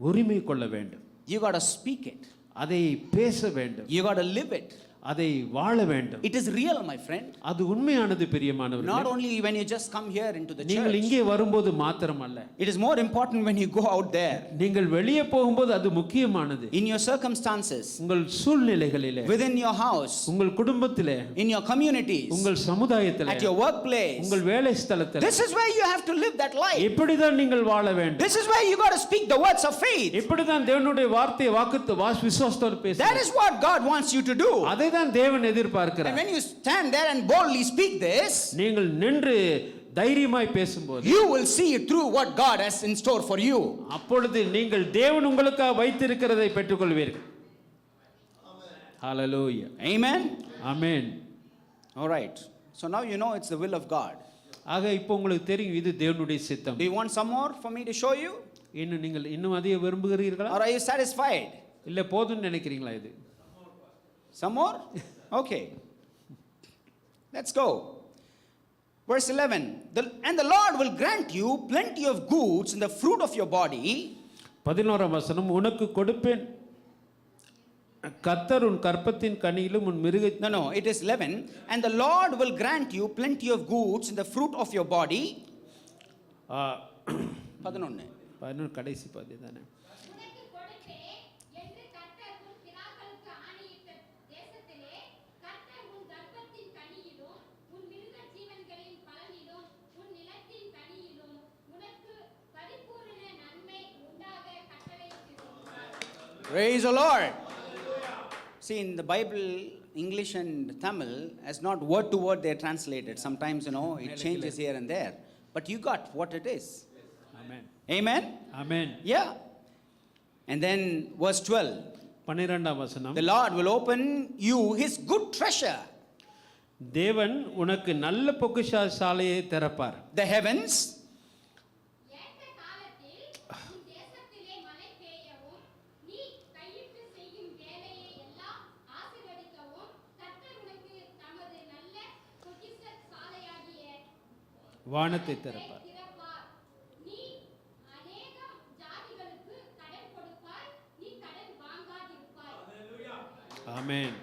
உரிமை கொள்ள வேண்டும். You got to speak it. அதை பேச வேண்டும். You got to live it. அதை வாழ வேண்டும். It is real, my friend. அது உண்மையானது பிரியமானவர்களே. Not only when you just come here into the நீங்கள் church. இங்கே வரும்போது மாத்திரமல்ல. It is more important when you go out there. நீங்கள் வெளியே போகும்போது அது முக்கியமானது. In your circumstances. உங்கள் சூழ்நிலைகளிலே. Within your house. உங்கள் குடும்பத்திலே. In your communities. உங்கள் சமுதாயத்திலே. At your workplace. உங்கள் வேலை ஸ்தலத்திலே. This is where you have to live that life. இப்படிதான் நீங்கள் வாழ வேண்டும். This is where you got to speak the words of faith. இப்படிதான் தேவனுடைய வார்த்தையை விசுவாசத்தோடு பேச. That is what God wants you to do. அதைதான் தேவன் எதிர்பார்க்கிறார். And when you stand there and boldly speak this, நீங்கள் நின்று தைரியமாய் பேசும்போது, you will see it through what God has in store for you. அப்பொழுது நீங்கள் தேவன் உங்களுக்காக வைத்திருக்கிறதை பெற்றுக்கொள்வீர்கள். Hallelujah. Amen. Amen. All right. So now you know it's the will of God. ஆக இப்போ உங்களுக்கு தெரியும் இது தேவனுடைய சித்தம். Do you want some more for me to show you? இன்னும் அதிக விரும்புகிறீர்களா? Or are you satisfied? இல்ல போதும்னு நினைக்கிறீங்களா இது? Some more? Okay. Let's go. Verse 11. And the Lord will grant you plenty of goods in the fruit of your body. 11ஆம் வசனம், உனக்கு கொடுப்பேன் கர்த்தர் உன் கற்பத்தின் கனியிலும் உன் மிருக. No, it is 11. And the Lord will grant you plenty of goods in the fruit of your body. 11 கடைசி பாதி தானே. Praise the Lord. See, in the Bible, English and Tamil, as not word to word they're translated. Sometimes, it changes here and there. But you got what it is. Amen. Amen? Amen. Yeah. And then verse 12. 12ஆம் வசனம், the Lord will open you his good treasure. தேவன் உனக்கு நல்ல பொக்கிஷசாலையை திறப்பார். The heavens. வானத்தை திறப்பார். ஆமென்.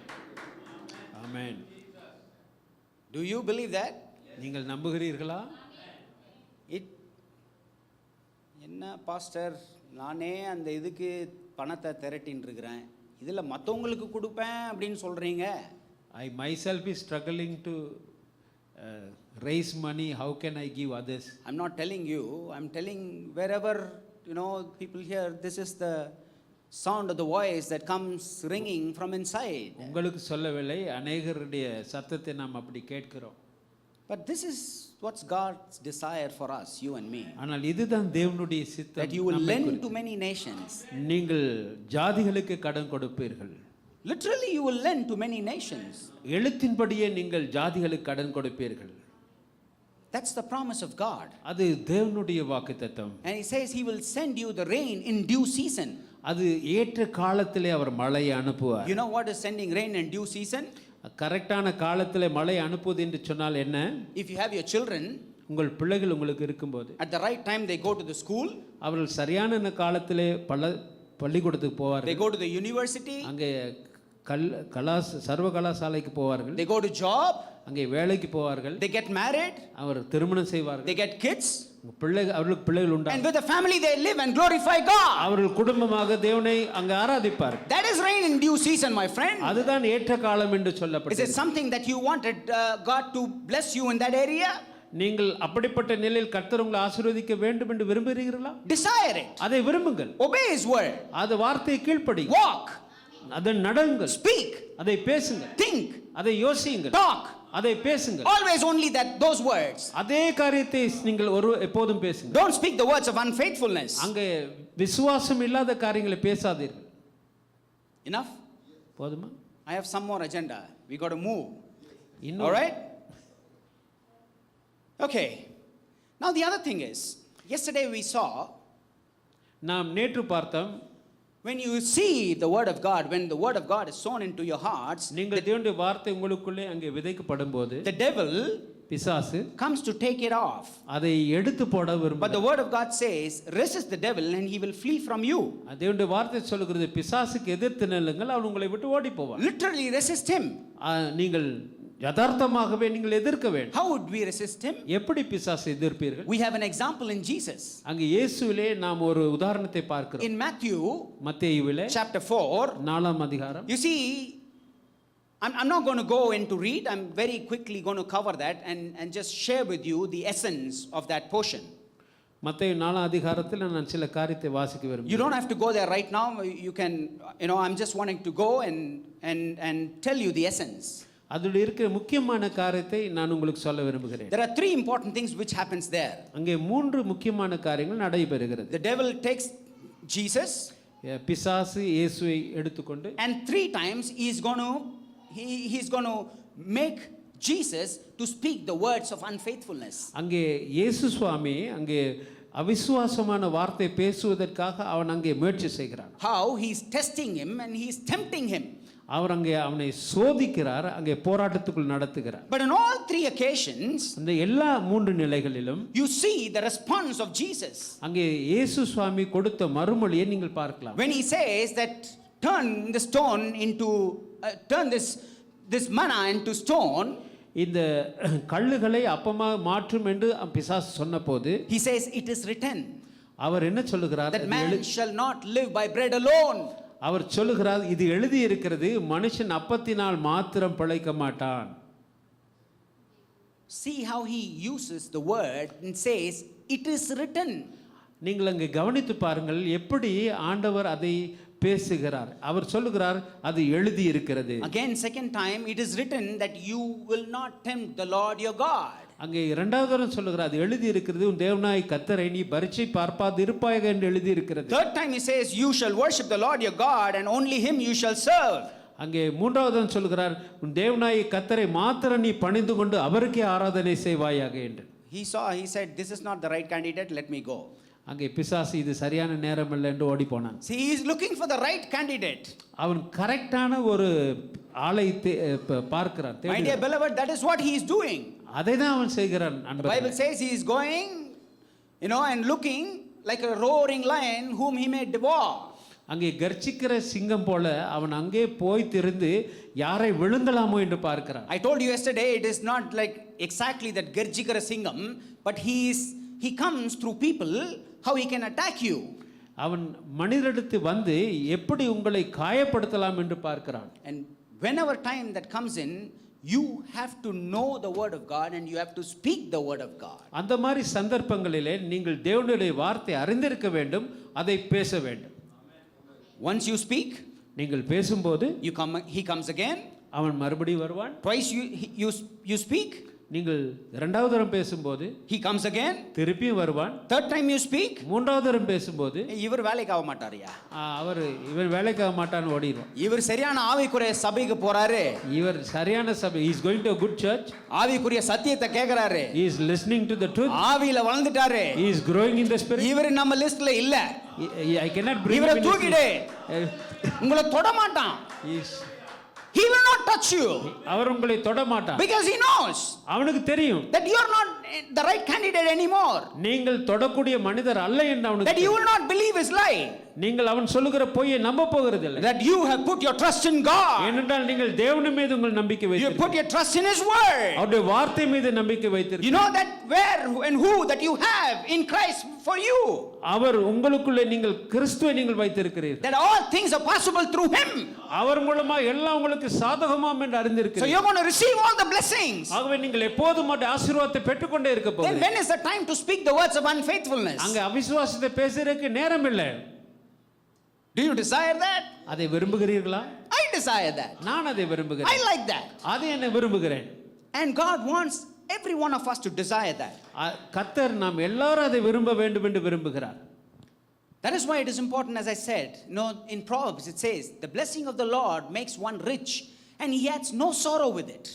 ஆமென். Do you believe that? நீங்கள் நம்புகிறீர்களா? என்ன பாஸ்டர், நானே அந்த இதுக்கு பணத்தை திரட்டின்னு இருக்கிறேன், இதில் மற்றவங்களுக்கு கொடுப்பேன் அப்படின்னு சொல்கிறீங்க. I myself is struggling to raise money. How can I give others? I'm not telling you. I'm telling wherever, people hear, this is the sound of the voice that comes ringing from inside. உங்களுக்கு சொல்லவில்லை, அநேகருடைய சத்தத்தை நாம் அப்படி கேட்கிறோம். But this is what's God's desire for us, you and me. ஆனால் இதுதான் தேவனுடைய That சித்தம். you will நம்மை lend குறித்து. to many nations. நீங்கள் ஜாதிகளுக்கு கடன் கொடுப்பீர்கள். Literally, you will lend to many nations. எழுத்தின்படியே நீங்கள் ஜாதிகளுக்கு கடன் கொடுப்பீர்கள். That's the promise of God. அது தேவனுடைய வாக்குத்தத்தம். And he says he will send you the rain in due season. அது ஏற்ற காலத்திலே அவர் மழையை அனுப்புவார். You know what is sending rain in due season? கரெக்டான காலத்திலே மழை அனுப்புவது என்று சொன்னால் என்ன? If you have your children, உங்கள் பிள்ளைகள் உங்களுக்கு இருக்கும்போது at the right time they go to the school, அவர்கள் சரியான காலத்திலே பள்ளிக்கூடத்துக்கு they போவார்கள். go to the university, அங்கே சர்வ கலாசாலைக்கு போவார்கள். they go to job, அங்கே வேலைக்கு போவார்கள். they get married, அவர் திருமணம் செய்வார்கள். they get kids, அவர்களுக்கு பிள்ளைகள் உண்டா. and with the family they live and glorify God. அவர்கள் குடும்பமாக தேவனை அங்கே ஆராதிப்பார்கள். That is rain in due season, my friend. அதுதான் ஏற்ற காலம் என்று Is சொல்லப்பட்டது. it something that you wanted God to bless you in that area? நீங்கள் அப்படிப்பட்ட நிலையில் கர்த்தர் உங்களை ஆசீர்வதிக்க வேண்டும் என்று விரும்புகிறீர்களா? Desire it. அதை விரும்புங்கள். Obey his word. அது வார்த்தையை கீழ்ப்படி. Walk. அதை நடங்கள். Speak. அதை பேசுங்கள். Think. அதை யோசியுங்கள். Talk. அதை பேசுங்கள். Always only those words. அதே காரியத்தை நீங்கள் எப்போதும் பேசுங்கள். Don't speak the words of unfaithfulness. அங்கே விசுவாசம் இல்லாத காரியங்களை பேசாதீர்கள். Enough? போதுமா? I have some more agenda. We got to move. இன்னும் All right? Okay. Now the other thing is, yesterday we saw, நாம் நேற்று பார்த்தோம், when you see the word of God, when the word of God is sown into your hearts, நீங்கள் தேவனுடைய வார்த்தை உங்களுக்குள்ளே அங்கே விதைக்கப்படும் போது the devil பிசாசு comes to take it off. அதை எடுத்து போட But the விரும்புகிறார். word of God says, resist the devil and he will flee from you. தேவனுடைய வார்த்தை சொல்லுகிறது, பிசாசுக்கு எதிர்த்து நில்லுங்கள், அவன் உங்களை விட்டு ஓடி போவான். Literally resist him. நீங்கள் யதார்த்தமாகவே நீங்கள் எதிர்க்க வேண்டும். How would we resist him? எப்படி பிசாசை எதிர்ப்பீர்கள்? We have an example in Jesus. அங்கே இயேசுவிலே நாம் ஒரு உதாரணத்தை பார்க்கிறோம். In Matthew மத்தேயுவிலே chapter 4, 4ஆம் அதிகாரம். you see, I'm not going to go into read. I'm very quickly going to cover that and just share with you the essence of that portion. மத்தேயு 4ஆம் அதிகாரத்தில் நான் சில காரியத்தை வாசிக்க You விரும்புகிறேன். don't have to go there right now. You can, I'm just wanting to go and tell you the essence. அதில் இருக்கிற முக்கியமான காரியத்தை நான் உங்களுக்கு சொல்ல விரும்புகிறேன். There are 3 important things which happens there. அங்கே 3 முக்கியமான காரியங்கள் நடைபெறுகிறது. The devil takes Jesus பிசாசு இயேசுவை எடுத்துக்கொண்டு and 3 times he's going to make Jesus to speak the words of unfaithfulness. அங்கே இயேசு சுவாமி அங்கே அவிசுவாசமான வார்த்தை பேசுவதற்காக அவன் அங்கே முயற்சி செய்கிறான். How he's testing him and he's tempting him. அவர் அங்கே அவனை சோதிக்கிறார், அங்கே போராட்டத்துக்குள் நடத்துகிறார். But on all 3 occasions, அந்த எல்லா 3 நிலைகளிலும் you see the response of Jesus. அங்கே இயேசு சுவாமி கொடுத்த மறுமொழியை நீங்கள் பார்க்கலாம். When he says that turn the stone into turn this manna into stone, இந்த கல்லுகளை அப்பமாக மாற்றும் என்று பிசாசு சொன்னபோது he says it is written அவர் என்ன சொல்லுகிறார்? that man shall not live by bread alone. அவர் சொல்லுகிறார், இது எழுதி இருக்கிறது, மனுஷன் அப்பத்தினால் மாத்திரம் பிழைக்க மாட்டான். See how he uses the word and says it is written. நீங்கள் அங்கே கவனித்து பாருங்கள் எப்படி ஆண்டவர் அதை பேசுகிறார். அவர் சொல்லுகிறார், அது எழுதி இருக்கிறது. Again, second time, it is written that you will not tempt the Lord your God. அங்கே இரண்டாவது தரம் சொல்லுகிறார், அது எழுதி இருக்கிறது, உன் தேவனாய் கர்த்தரை நீ பரீட்சை பார்ப்பாது இருப்பாயாக என்று எழுதி இருக்கிறது. Third time he says you shall worship the Lord your God and only him you shall serve. அங்கே மூன்றாவது தரம் சொல்லுகிறார், உன் தேவனாய் கர்த்தரை மாத்திரம் நீ பணிந்து கொண்டு அவருக்கே ஆராதனை செய்வாயாக என்று. He said this is not the right candidate, let me go. அங்கே பிசாசு இது சரியான நேரம் இல்லை என்று ஓடி போனான். See, he is looking for the right candidate. அவன் கரெக்டான ஒரு ஆளை பார்க்கிறான். My dear beloved, that is what he is doing. அதை தான் அவன் செய்கிறான். The Bible says he is going, and looking like a roaring lion whom he may devour. அங்கே கர்ச்சிக்கிற சிங்கம் போல அவன் அங்கே போய் திருந்து யாரை விழுங்கலாமோ என்று பார்க்கிறான். I told you yesterday, it is not like exactly that Garjikara Singam, but he comes through people, how he can attack you. அவன் மனிதரிடத்து வந்து எப்படி உங்களை காயப்படுத்தலாம் என்று பார்க்கிறான். And whenever time that comes in, you have to know the word of God and you have to speak the word of God. அந்த மாதிரி சந்தர்ப்பங்களிலே நீங்கள் தேவனுடைய வார்த்தை அறிந்திருக்க வேண்டும், அதை பேச வேண்டும். Once you speak, நீங்கள் பேசும்போது he comes again. அவன் மறுபடியும் வருவான். Twice you speak, நீங்கள் இரண்டாவது தரம் பேசும்போது he comes again. திருப்பியும் வருவான். Third time you speak, மூன்றாவது தரம் பேசும்போது இவர் வேலைக்கு ஆக மாட்டாருயா. அவர் இவன் வேலைக்காக மாட்டான்னு ஓடிடுவான். இவர் சரியான ஆவிக்குரிய சபைக்கு போறாரு, இவர் சரியான சபை, he is going to a good church, ஆவிக்குரிய சத்தியத்தை கேக்குறாரு, he is listening to the truth, ஆவியில வளர்ந்துட்டாரு, he is growing in the spirit. இவர் நம்ம லிஸ்ட்ல இல்ல, I cannot bring இவரை him in தூக்கிடு, this- உங்களை தொட மாட்டான். He will not touch you அவர் உங்களை தொட மாட்டார். because he knows அவனுக்கு தெரியும் that you are not the right candidate anymore, நீங்கள் தொடக்கூடிய மனிதர் அல்ல என்று that அவனுக்கு you will not believe his lie, நீங்கள் அவன் சொல்லுகிற பொய்யை நம்ப போகிறதில்லை. that you have put your trust in God, ஏனென்றால் நீங்கள் தேவன் மீது உங்கள் நம்பிக்கை you வைத்திருக்கிறீர்கள். put your trust in his word. அவருடைய வார்த்தை மீது நம்பிக்கை You வைத்திருக்கிறீர்கள். know that where and who that you have in Christ for you, அவர் உங்களுக்குள்ளே நீங்கள் கிறிஸ்துவை நீங்கள் வைத்திருக்கிறீர்கள். that all things are possible through him. அவர் மூலமா எல்லாம் உங்களுக்கு சாதகமாம் என்று So அறிந்திருக்கிறீர்கள். you're going to receive all the blessings. ஆகவே நீங்கள் எப்போதும் அவருடைய ஆசீர்வாதத்தை பெற்றுக்கொண்டே இருக்க Then போகிறீர்கள். when is the time to speak the words of unfaithfulness? அங்க அவிசுவாசத்தை பேசுறதுக்கு நேரம் இல்லை. Do you desire that? அதை விரும்புகிறீர்களா? I desire that. நான் அதை I விரும்புகிறேன். like that. அதை என்ன விரும்புகிறேன். And God wants every one of us to desire that. கர்த்தர் நாம் எல்லாரும் அதை விரும்ப வேண்டும் என்று விரும்புகிறார். That is why it is important, as I said. You know, in Proverbs it says, the blessing of the Lord makes one rich and he adds no sorrow with it.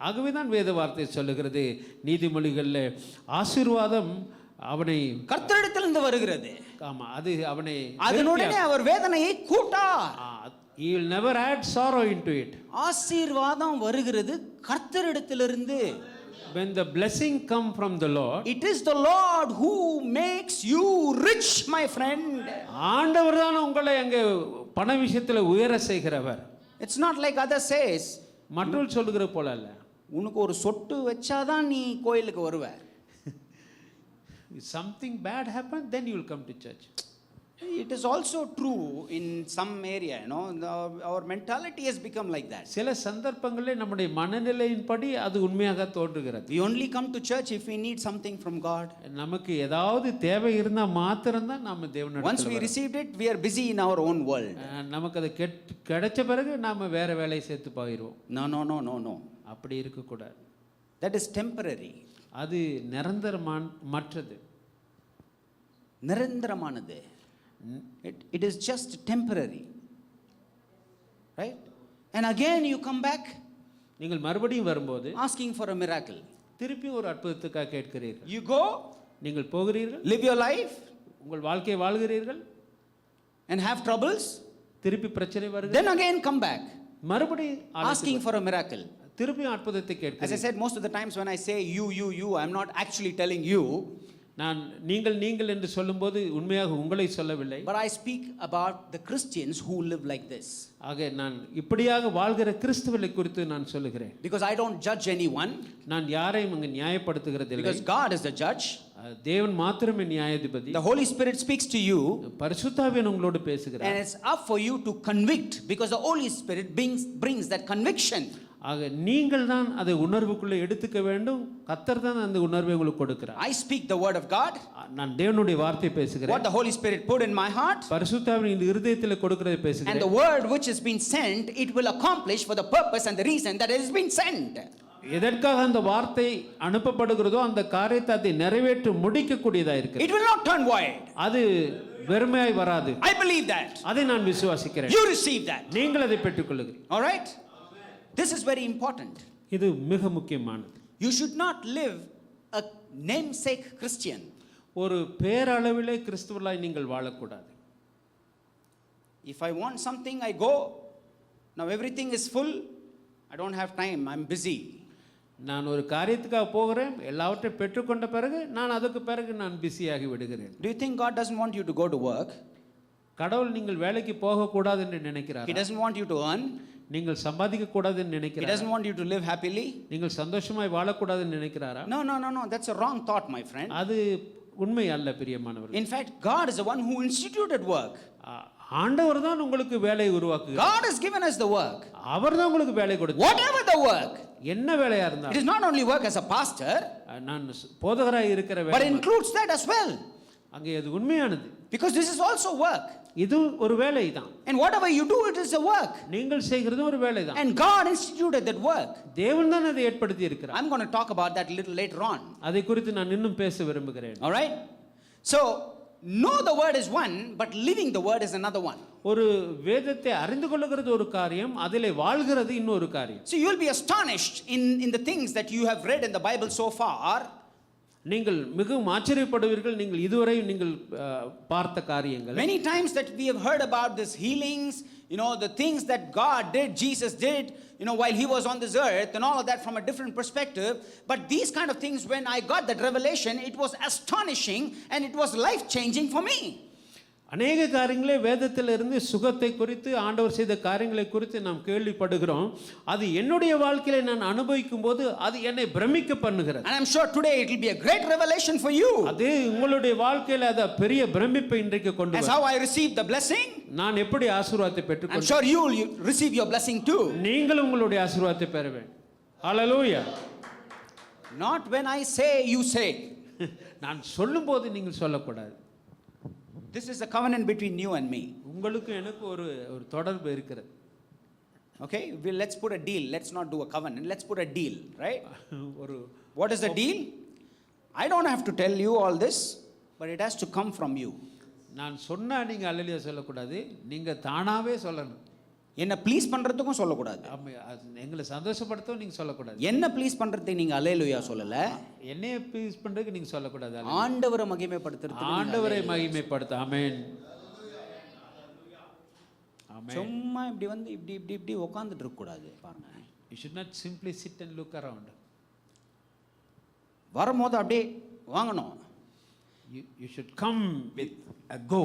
ஆகவேதான் வேத வார்த்தை சொல்லுகிறது, நீதிமொழிகளில் ஆசீர்வாதம் அவனை கர்த்தரிடத்திலிருந்து வருகிறது, ஆமா அது அவனை அதனுடனே அவர் வேதனையை கூட்டார். he will never add sorrow into it. ஆசீர்வாதம் வருகிறது கர்த்தரிடத்திலிருந்து. When the blessing come from the Lord, It is the Lord who makes you rich, my friend. ஆண்டவர் தான் உங்களை அங்கே பண விஷயத்துல உயர செய்கிறவர். It's not like others says, மற்றவர்கள் சொல்லுகிற போல அல்ல. உனக்கு ஒரு சொட்டு வச்சாதான் நீ கோயிலுக்கு வருவ. If something bad happen, then you will come to church. It is also true in some area, you know, our mentality has become like that. சில சந்தர்ப்பங்களில் நம்முடைய மனநிலையின்படி அது உண்மையாக தோன்றுகிறது. We only come to church if we need something from God. நமக்கு ஏதாவது தேவை இருந்தா மாத்திரம் தான் நாம Once தேவனிடத்தில் we received it, we are busy in our own world. நமக்கு அது கிடைச்ச பிறகு நாம வேற வேலையை சேர்த்து போயிடுவோம். No, no, no, no, no. அப்படி இருக்கக்கூடாது. That is temporary. அது நிரந்தரமற்றது. நிரந்தரமானது. It is just temporary. Right? And again you come back நீங்கள் மறுபடியும் வரும்போது asking for a miracle. திருப்பி ஒரு அற்புதத்துக்காக கேட்கிறீர்கள். You go, நீங்கள் போகிறீர்கள், live your life, உங்கள் வாழ்க்கையை வாழ்கிறீர்கள், and have troubles. திருப்பி பிரச்சனை வருகிறது. Then again come back மறுபடியும் asking for a miracle. திருப்பி அற்புதத்தை As I கேட்கிறீர்கள். said, most of the times when I say you, I'm not actually telling you, நான் நீங்கள் என்று சொல்லும்போது உண்மையாக உங்களை சொல்லவில்லை. but I speak about the Christians who live like this. ஆக நான் இப்படியாக வாழ்கிற கிறிஸ்தவர்களை குறித்து நான் சொல்லுகிறேன். Because I don't judge anyone. நான் யாரையும் அங்கு நியாயப்படுத்துகிறதில்லை. Because God is the judge. தேவன் மாத்திரமே நியாயாதிபதி. The Holy Spirit speaks to you. பரிசுத்தாவியன் உங்களோடு பேசுகிறார். And it's up for you to convict, because the Holy Spirit brings that conviction. ஆக நீங்கள் தான் அதை உணர்வுக்குள்ளே எடுத்துக்க வேண்டும். கர்த்தர் தான் அந்த உணர்வை உங்களுக்கு கொடுக்கிறார். I speak the word of God. நான் தேவனுடைய வார்த்தை பேசுகிறேன். What the Holy Spirit put in my heart. பரிசுத்தாவின் இந்த இருதயத்தில் கொடுக்கிறதை பேசுகிறேன். And the word which has been sent, it will accomplish for the purpose and the reason that it has been sent. எதற்காக அந்த வார்த்தை அனுப்பப்படுகிறதோ அந்த காரியத்தை அதை நிறைவேற்றி முடிக்கக்கூடியதாக இருக்கு. It will not turn void. அது வெறுமையாய் வராது. I believe that. அதை நான் விசுவாசிக்கிறேன். You receive that. நீங்கள் அதை பெற்றுக்கொள்ளுகிறீர்கள். All right? This is very important. இது மிக முக்கியமானது. You should not live a namesake Christian. ஒரு பேரளவிலே கிறிஸ்துவர்களாய் நீங்கள் வாழக்கூடாது. If I want something, I go. Now everything is full. I don't have time. I'm busy. நான் ஒரு காரியத்துக்காக போகிறேன், எல்லாவற்றையும் பெற்றுக்கொண்ட பிறகு நான் அதுக்கு பிறகு நான் பிஸியாகி விடுகிறேன். Do you think God doesn't want you to go to work? கடவுள் நீங்கள் வேலைக்கு போகக்கூடாது என்று நினைக்கிறார். He doesn't want you to earn. நீங்கள் சம்பாதிக்க கூடாது என்று He நினைக்கிறார். doesn't want you to live happily. நீங்கள் சந்தோஷமாய் வாழக்கூடாது என்று நினைக்கிறாரா? No, no, no, no. That's a wrong thought, my friend. அது உண்மை அல்ல பிரியமானவர்களே. In fact, God is the one who instituted work. ஆண்டவர் தான் உங்களுக்கு வேலையை உருவாக்குகிறார். God has given us the work. அவர் தான் உங்களுக்கு வேலை கொடுத்தார். Whatever the work. என்ன வேலையா It இருந்தாலும். is not only work as a pastor, நான் போதகராய் இருக்கிற but வேலை, includes that as well. அங்கே அது உண்மையானது. Because this is also work. இது ஒரு வேலை தான். And whatever you do, it is a work. நீங்கள் செய்கிறது ஒரு வேலை தான். And God instituted that work. தேவன் தான் அதை ஏற்படுத்தி இருக்கிறார். I'm going to talk about that a little later on. அதை குறித்து நான் இன்னும் பேச விரும்புகிறேன். All right? So, know the word is one, but living the word is another one. ஒரு வேதத்தை அறிந்து கொள்ளுகிறது ஒரு காரியம், அதிலே வாழ்கிறது இன்னொரு காரியம். So you'll be astonished in the things that you have read in the Bible so far. நீங்கள் மிகவும் ஆச்சரியப்படுவீர்கள் நீங்கள் இதுவரை நீங்கள் பார்த்த காரியங்கள். Many times that we have heard about this healings, the things that God did, Jesus did, while he was on this earth and all of that from a different perspective. But these kind of things, when I got that revelation, it was astonishing and it was life-changing for me. அநேக காரியங்களே வேதத்திலிருந்து சுகத்தை குறித்து ஆண்டவர் செய்த காரியங்களை குறித்து நாம் கேள்விப்படுகிறோம். அது என்னுடைய வாழ்க்கையில நான் அனுபவிக்கும் போது அது என்னை பிரமிக்க பண்ணுகிறது. And I'm sure today it will be a great revelation for you. அது உங்களுடைய வாழ்க்கையில அது பெரிய பிரமிப்பை இன்றைக்கு கொண்டு வரும். As how I received the blessing, நான் எப்படி ஆசீர்வாதத்தை பெற்றுக்கொண்டேன். I'm sure you will receive your blessing too. நீங்கள் உங்களுடைய ஆசீர்வாதத்தை பெற வேண்டும். ஹalleluya. Not when I say, you say. நான் சொல்லும்போது நீங்கள் சொல்லக்கூடாது. This is a covenant between you and me. உங்களுக்கு எனக்கு ஒரு தொடர்பு இருக்கிறது. Okay, let's put a deal. Let's not do a covenant. Let's put a deal, right? What is the deal? I don't have to tell you all this, but it has to come from you. நான் சொன்னா நீங்க அல்லேலூயா சொல்லக்கூடாது, நீங்க தானாவே சொல்லணும். என்ன please பண்றதுக்கும் சொல்லக்கூடாது. எங்களை சந்தோஷப்படுத்தவும் நீங்க சொல்லக்கூடாது. என்ன ப்ளீஸ் பண்றதுக்கு நீங்க அல்லேலூயா சொல்லல, என்னைய ப்ளீஸ் பண்றதுக்கு நீங்க சொல்லக்கூடாது. ஆண்டவரை மகிமைப்படுத்துறதுக்கு ஆண்டவரை மகிமைப்படுத்த. ஆமென். சும்மா இப்படி வந்து இப்படி உட்கார்ந்துட்டு இருக்க கூடாது. பாருங்க, you should not simply sit and look around. வரும்போது அப்படியே வாங்கணும். You should come with a go.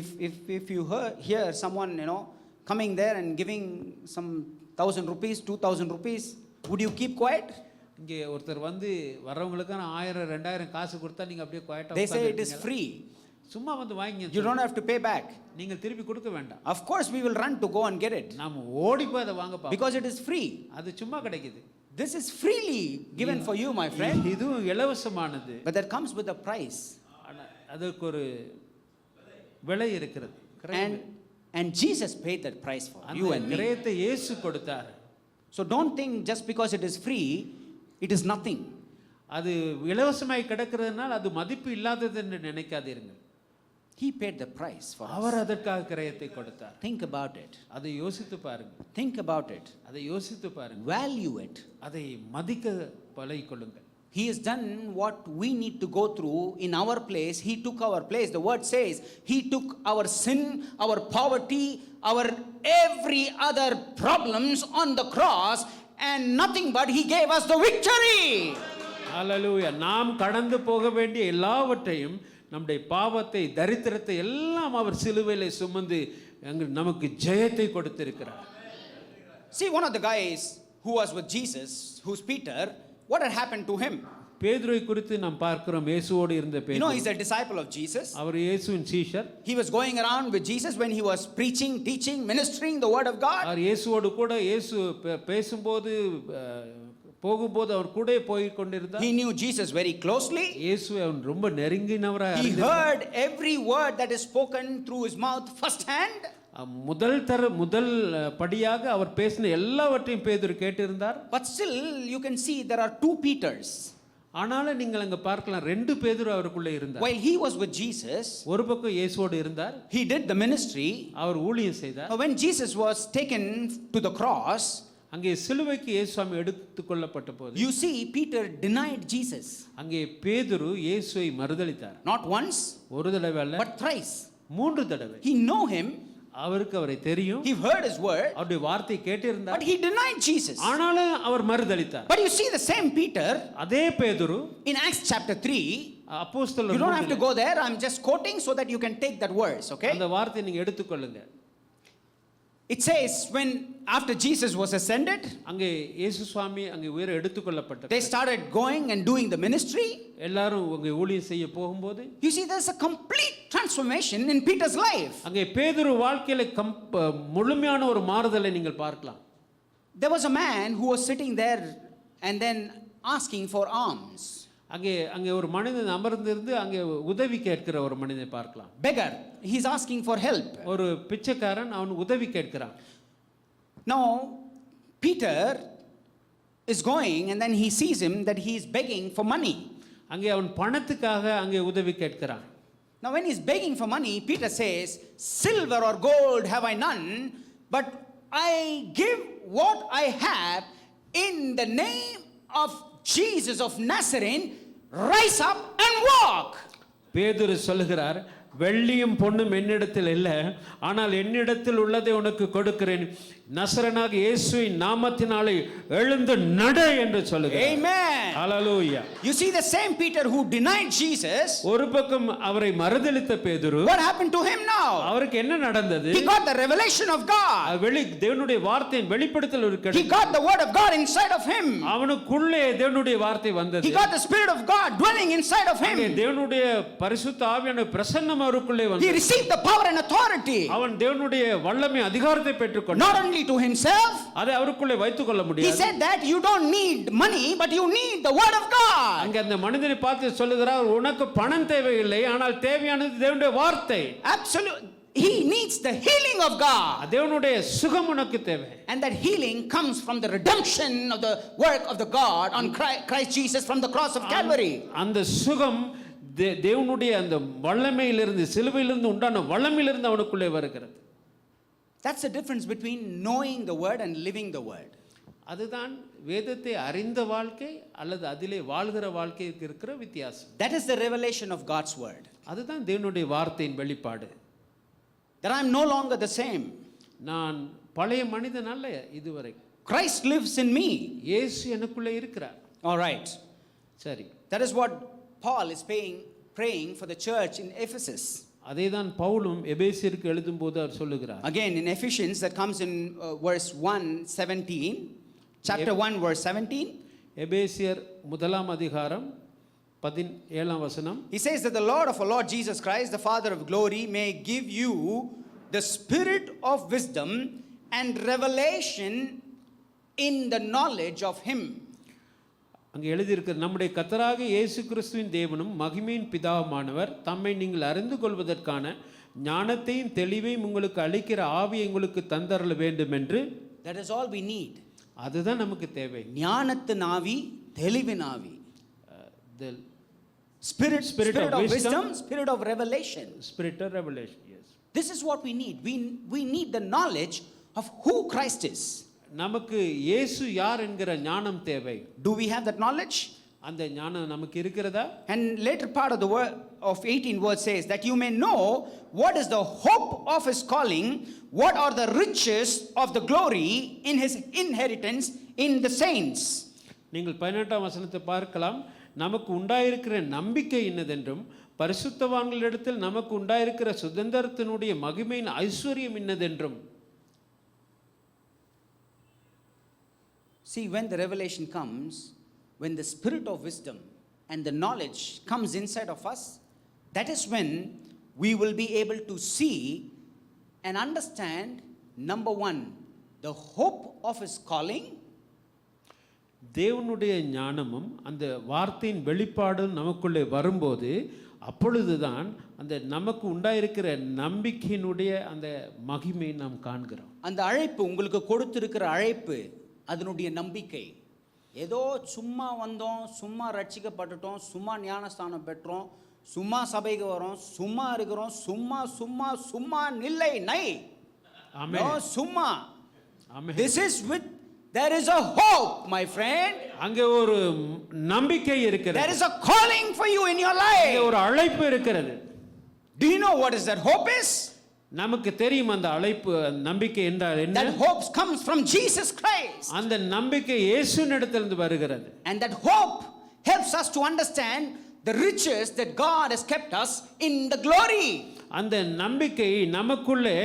If you hear someone coming there and giving some 1,000 rupees, 2,000 rupees, would you keep quiet? இங்கே ஒருத்தர் வந்து வரவங்களுக்கு 1000 2000 காசு கொடுத்தா நீங்க அப்படியே குவைட்டா They say it is free. சும்மா வந்து வாங்கிங்க. You don't have to pay back. நீங்க திருப்பி கொடுக்க வேண்டாம். Of course we will run to go and get it. நாம ஓடி போய் அதை வாங்க பாப்போம். Because it is free. அது சும்மா கிடைக்குது. This is freely given for you, my friend. இது இலவசமானது. But that comes with a price. அதுக்கு ஒரு விலை இருக்கிறது. And Jesus paid that price for you and me. கிரயத்தை இயேசு கொடுத்தார். So don't think just because it is free it is nothing. அது இலவசமாய் கிடைக்கிறதுனால அது மதிப்பு இல்லாதது என்று நினைக்காதீர்கள். He paid the price for us. அவர் அதற்காக கிரயத்தை கொடுத்தார். Think about it. அதை யோசித்து பாருங்க. Think about it. அதை யோசித்து பாருங்க. Value it. அதை மதிக்க பழகிக்கொள்ளுங்கள். He has done what we need to go through in our place. He took our place. The word says he took our sin, our poverty, our every other problems on the cross, and nothing but he gave us the victory. ஹalleluya. நாம் கடந்து போக வேண்டிய எல்லாவற்றையும் நம்முடைய பாவத்தை தரித்திரத்தை எல்லாம் அவர் சிலுவையிலே சுமந்து நமக்கு ஜெயத்தை கொடுத்திருக்கிறார். See, one of the guys who was with Jesus, who's Peter, what had happened to him? பேதுருவை குறித்து நாம் பார்க்கிறோம். இயேசுவோடு இருந்த பேதுரு. He's a disciple of Jesus. அவர் இயேசுவின் சீஷர். He was going around with Jesus when he was preaching, teaching, ministering the word of God. அவர் இயேசுவோடு கூட இயேசு பேசும்போது போகும்போது அவர் கூட போய் கொண்டிருந்தார். He knew Jesus very closely. இயேசுவை அவன் ரொம்ப நெருங்கினவராய் He heard every word that is spoken through his mouth first hand. முதல் படியாக அவர் பேசின எல்லாவற்றையும் பேதுரு கேட்டிருந்தார். But still you can see there are two Peters. ஆனாலும் நீங்கள் அங்க பார்க்கலாம் 2 பேதுரு அவருக்குள்ள இருந்தார். While he was with Jesus, ஒரு பக்கம் இயேசுவோடு இருந்தார். he did the ministry. அவர் ஊழியம் செய்தார். When Jesus was taken to the cross, அங்கே சிலுவைக்கு இயேசுவை எடுத்துக்கொள்ளப்பட்ட போது you see Peter denied Jesus. அங்கே பேதுரு இயேசுவை மறுதலித்தார். Not once, ஒரு தடவை அல்ல, but thrice. 3 தடவை. He know him. அவருக்கு அவரை தெரியும். He heard his word. அவருடைய வார்த்தை கேட்டிருந்தார். But he denied Jesus. ஆனாலும் அவர் மறுதலித்தார். But you see the same Peter, அதே பேதுரு in Acts chapter 3, அப்போஸ்தலர், you don't have to go there, I'm just quoting so that you can take that verse, okay? அந்த வார்த்தையை நீங்க எடுத்துக்கொள்ளுங்க. It says when after Jesus was ascended, அங்கே இயேசு சுவாமி அங்கே உயிரை எடுத்துக்கொள்ளப்பட்டார். they started going and doing the ministry. எல்லாரும் அங்கே ஊழியம் செய்ய போகும்போது you see there's a complete transformation in Peter's life. அங்கே பேதுரு வாழ்க்கையில முழுமையான ஒரு மாறுதலை நீங்கள் பார்க்கலாம். There was a man who was sitting there and then asking for alms. அங்கே அங்கே ஒரு மனிதன் அமர்ந்திருந்து அங்கே உதவி கேட்கிற ஒரு மனிதனை பார்க்கலாம். Beggar, he's asking for help. ஒரு பிச்சைக்காரன் அவன் உதவி கேட்கிறான். Now, Peter is going and then he sees him that he is begging for money. அங்கே அவன் பணத்துக்காக அங்கே உதவி கேட்கிறான். Now, when he's begging for money, Peter says, "Silver or gold have I none, but I give what I have in the name of Jesus of Nazarene, rise up and walk." பேதுரு சொல்லுகிறார், வெள்ளியும் பொன்னும் என்னிடத்தில் இல்லை, ஆனால் என்னிடத்தில் உள்ளதை உனக்கு கொடுக்கிறேன், நசரனாக இயேசுவின் நாமத்தினாலே எழுந்து நட என்று சொல்லுகிறார். Amen. Hallelujah. You see the same Peter who denied Jesus. ஒரு பக்கம் அவரை மறுதலித்த பேதுரு, What happened to him now? அவருக்கு என்ன நடந்தது? He got the revelation of God. தேவனுடைய வார்த்தையின் வெளிப்படுத்தல் ஒரு He got the word of God inside of him. அவனுக்குள்ளே தேவனுடைய வார்த்தை வந்தது. He got the spirit of God dwelling inside of him. தேவனுடைய பரிசுத்த ஆவியான பிரசன்னம் அவருக்குள்ளே வந்தது. He received the power and authority. அவன் தேவனுடைய வல்லமை அதிகாரத்தை பெற்றுக்கொண்டான். Not only to himself. அதை அவருக்குள்ளே வைத்துக் கொள்ள முடியாது. He said that you don't need money but you need the word of God. அங்க அந்த மனிதனை பார்த்து சொல்லுகிறார், உனக்கு பணம் தேவையில்லை, ஆனால் தேவையானது தேவனுடைய வார்த்தை. Absolutely. He needs the healing of God. தேவனுடைய சுகம் உனக்கு தேவை. And that healing comes from the redemption of the work of the God on Christ Jesus from the cross of Calvary. அந்த சுகம் தேவனுடைய அந்த வல்லமையிலிருந்து, சிலுவையிலிருந்து உண்டான வல்லமையிலிருந்து அவனுக்குள்ளே வருகிறது. That's the difference between knowing the word and living the word. அதுதான் வேதத்தை அறிந்த வாழ்க்கை அல்லது அதிலே வாழ்கிற வாழ்க்கைக்கு இருக்கிற வித்தியாசம். That is the revelation of God's word. அதுதான் தேவனுடைய வார்த்தையின் வெளிப்பாடு. That I am no longer the same. நான் பழைய மனிதன் அல்ல இதுவரை. Christ lives in me. இயேசு எனக்குள்ளே இருக்கிறார். All right. சரி. That is what Paul is praying for the church in Ephesus. அதேதான் பவுலும் எபேசியருக்கு எழுதும்போது அவர் சொல்லுகிறார். Again in Ephesians, that comes in verse 1:17, chapter 1 verse 17. எபேசியர் முதலாம் அதிகாரம் 17ஆம் வசனம். He says that the Lord of our Lord Jesus Christ, the Father of glory, may give you the spirit of wisdom and revelation in the knowledge of him. அங்கே எழுதியிருக்கிற நம்முடைய கர்த்தராகிய இயேசு கிறிஸ்துவின் தேவனும் மகிமையின் பிதாவுமானவர் தம்மை நீங்கள் அறிந்து கொள்வதற்கான ஞானத்தையும் தெளிவையும் உங்களுக்கு அளிக்கிற ஆவியை உங்களுக்கு தந்தரல வேண்டும் என்று. That is all we need. அதுதான் நமக்கு தேவை. ஞானத்தின் ஆவி, தெளிவின் ஆவி. The spirit of wisdom, spirit of revelation. Spirit of revelation, yes. This is what we need. We need the knowledge of who Christ is. நமக்கு இயேசு யார் என்கிற ஞானம் தேவை. Do we have that knowledge? அந்த ஞானம் நமக்கு இருக்கிறதா? And later part of the word of 18 verse says that you may know what is the hope of his calling, what are the riches of the glory in his inheritance in the saints. நீங்கள் 18ஆம் வசனத்தை பார்க்கலாம். நமக்கு உண்டாயிருக்கிற நம்பிக்கை இன்னதென்றும் பரிசுத்தவான்களிடத்தில் நமக்கு உண்டாயிருக்கிற சுதந்திரத்தினுடைய மகிமையின் ஐஸ்வர்யம் இன்னதென்றும். See, when the revelation comes, when the spirit of wisdom and the knowledge comes inside of us, that is when we will be able to see and understand, number one, the hope of his calling. தேவனுடைய ஞானமும் அந்த வார்த்தையின் வெளிப்பாடும் நமக்குள்ளே வரும்போது அப்பொழுதுதான் அந்த நமக்கு உண்டாயிருக்கிற நம்பிக்கையினுடைய அந்த மகிமையை நாம் காண்கிறோம். அந்த அழைப்பு உங்களுக்கு கொடுத்திருக்கிற அழைப்பு, அதனுடைய நம்பிக்கை. ஏதோ சும்மா வந்தோம், சும்மா ரட்சிக்கப்பட்டுட்டோம், சும்மா ஞானஸ்தானம் பெற்றோம், சும்மா சபைக்கு வரோம், சும்மா இருக்கிறோம், சும்மா சும்மா சும்மா நில்லை நை. ஆமென். சும்மா. ஆமென். This is with there is a hope, my friend. அங்கே ஒரு நம்பிக்கை இருக்கிறது. There is a calling for you in your life. அங்கே ஒரு அழைப்பு இருக்கிறது. Do you know what is that hope is? நமக்கு தெரியும் அந்த அழைப்பு நம்பிக்கை என்றால் என்ன? That hope comes from Jesus Christ. அந்த நம்பிக்கை இயேசுவினிடத்திலிருந்து வருகிறது. And that hope helps us to understand the riches that God has kept us in the glory. அந்த நம்பிக்கை நமக்குள்ளே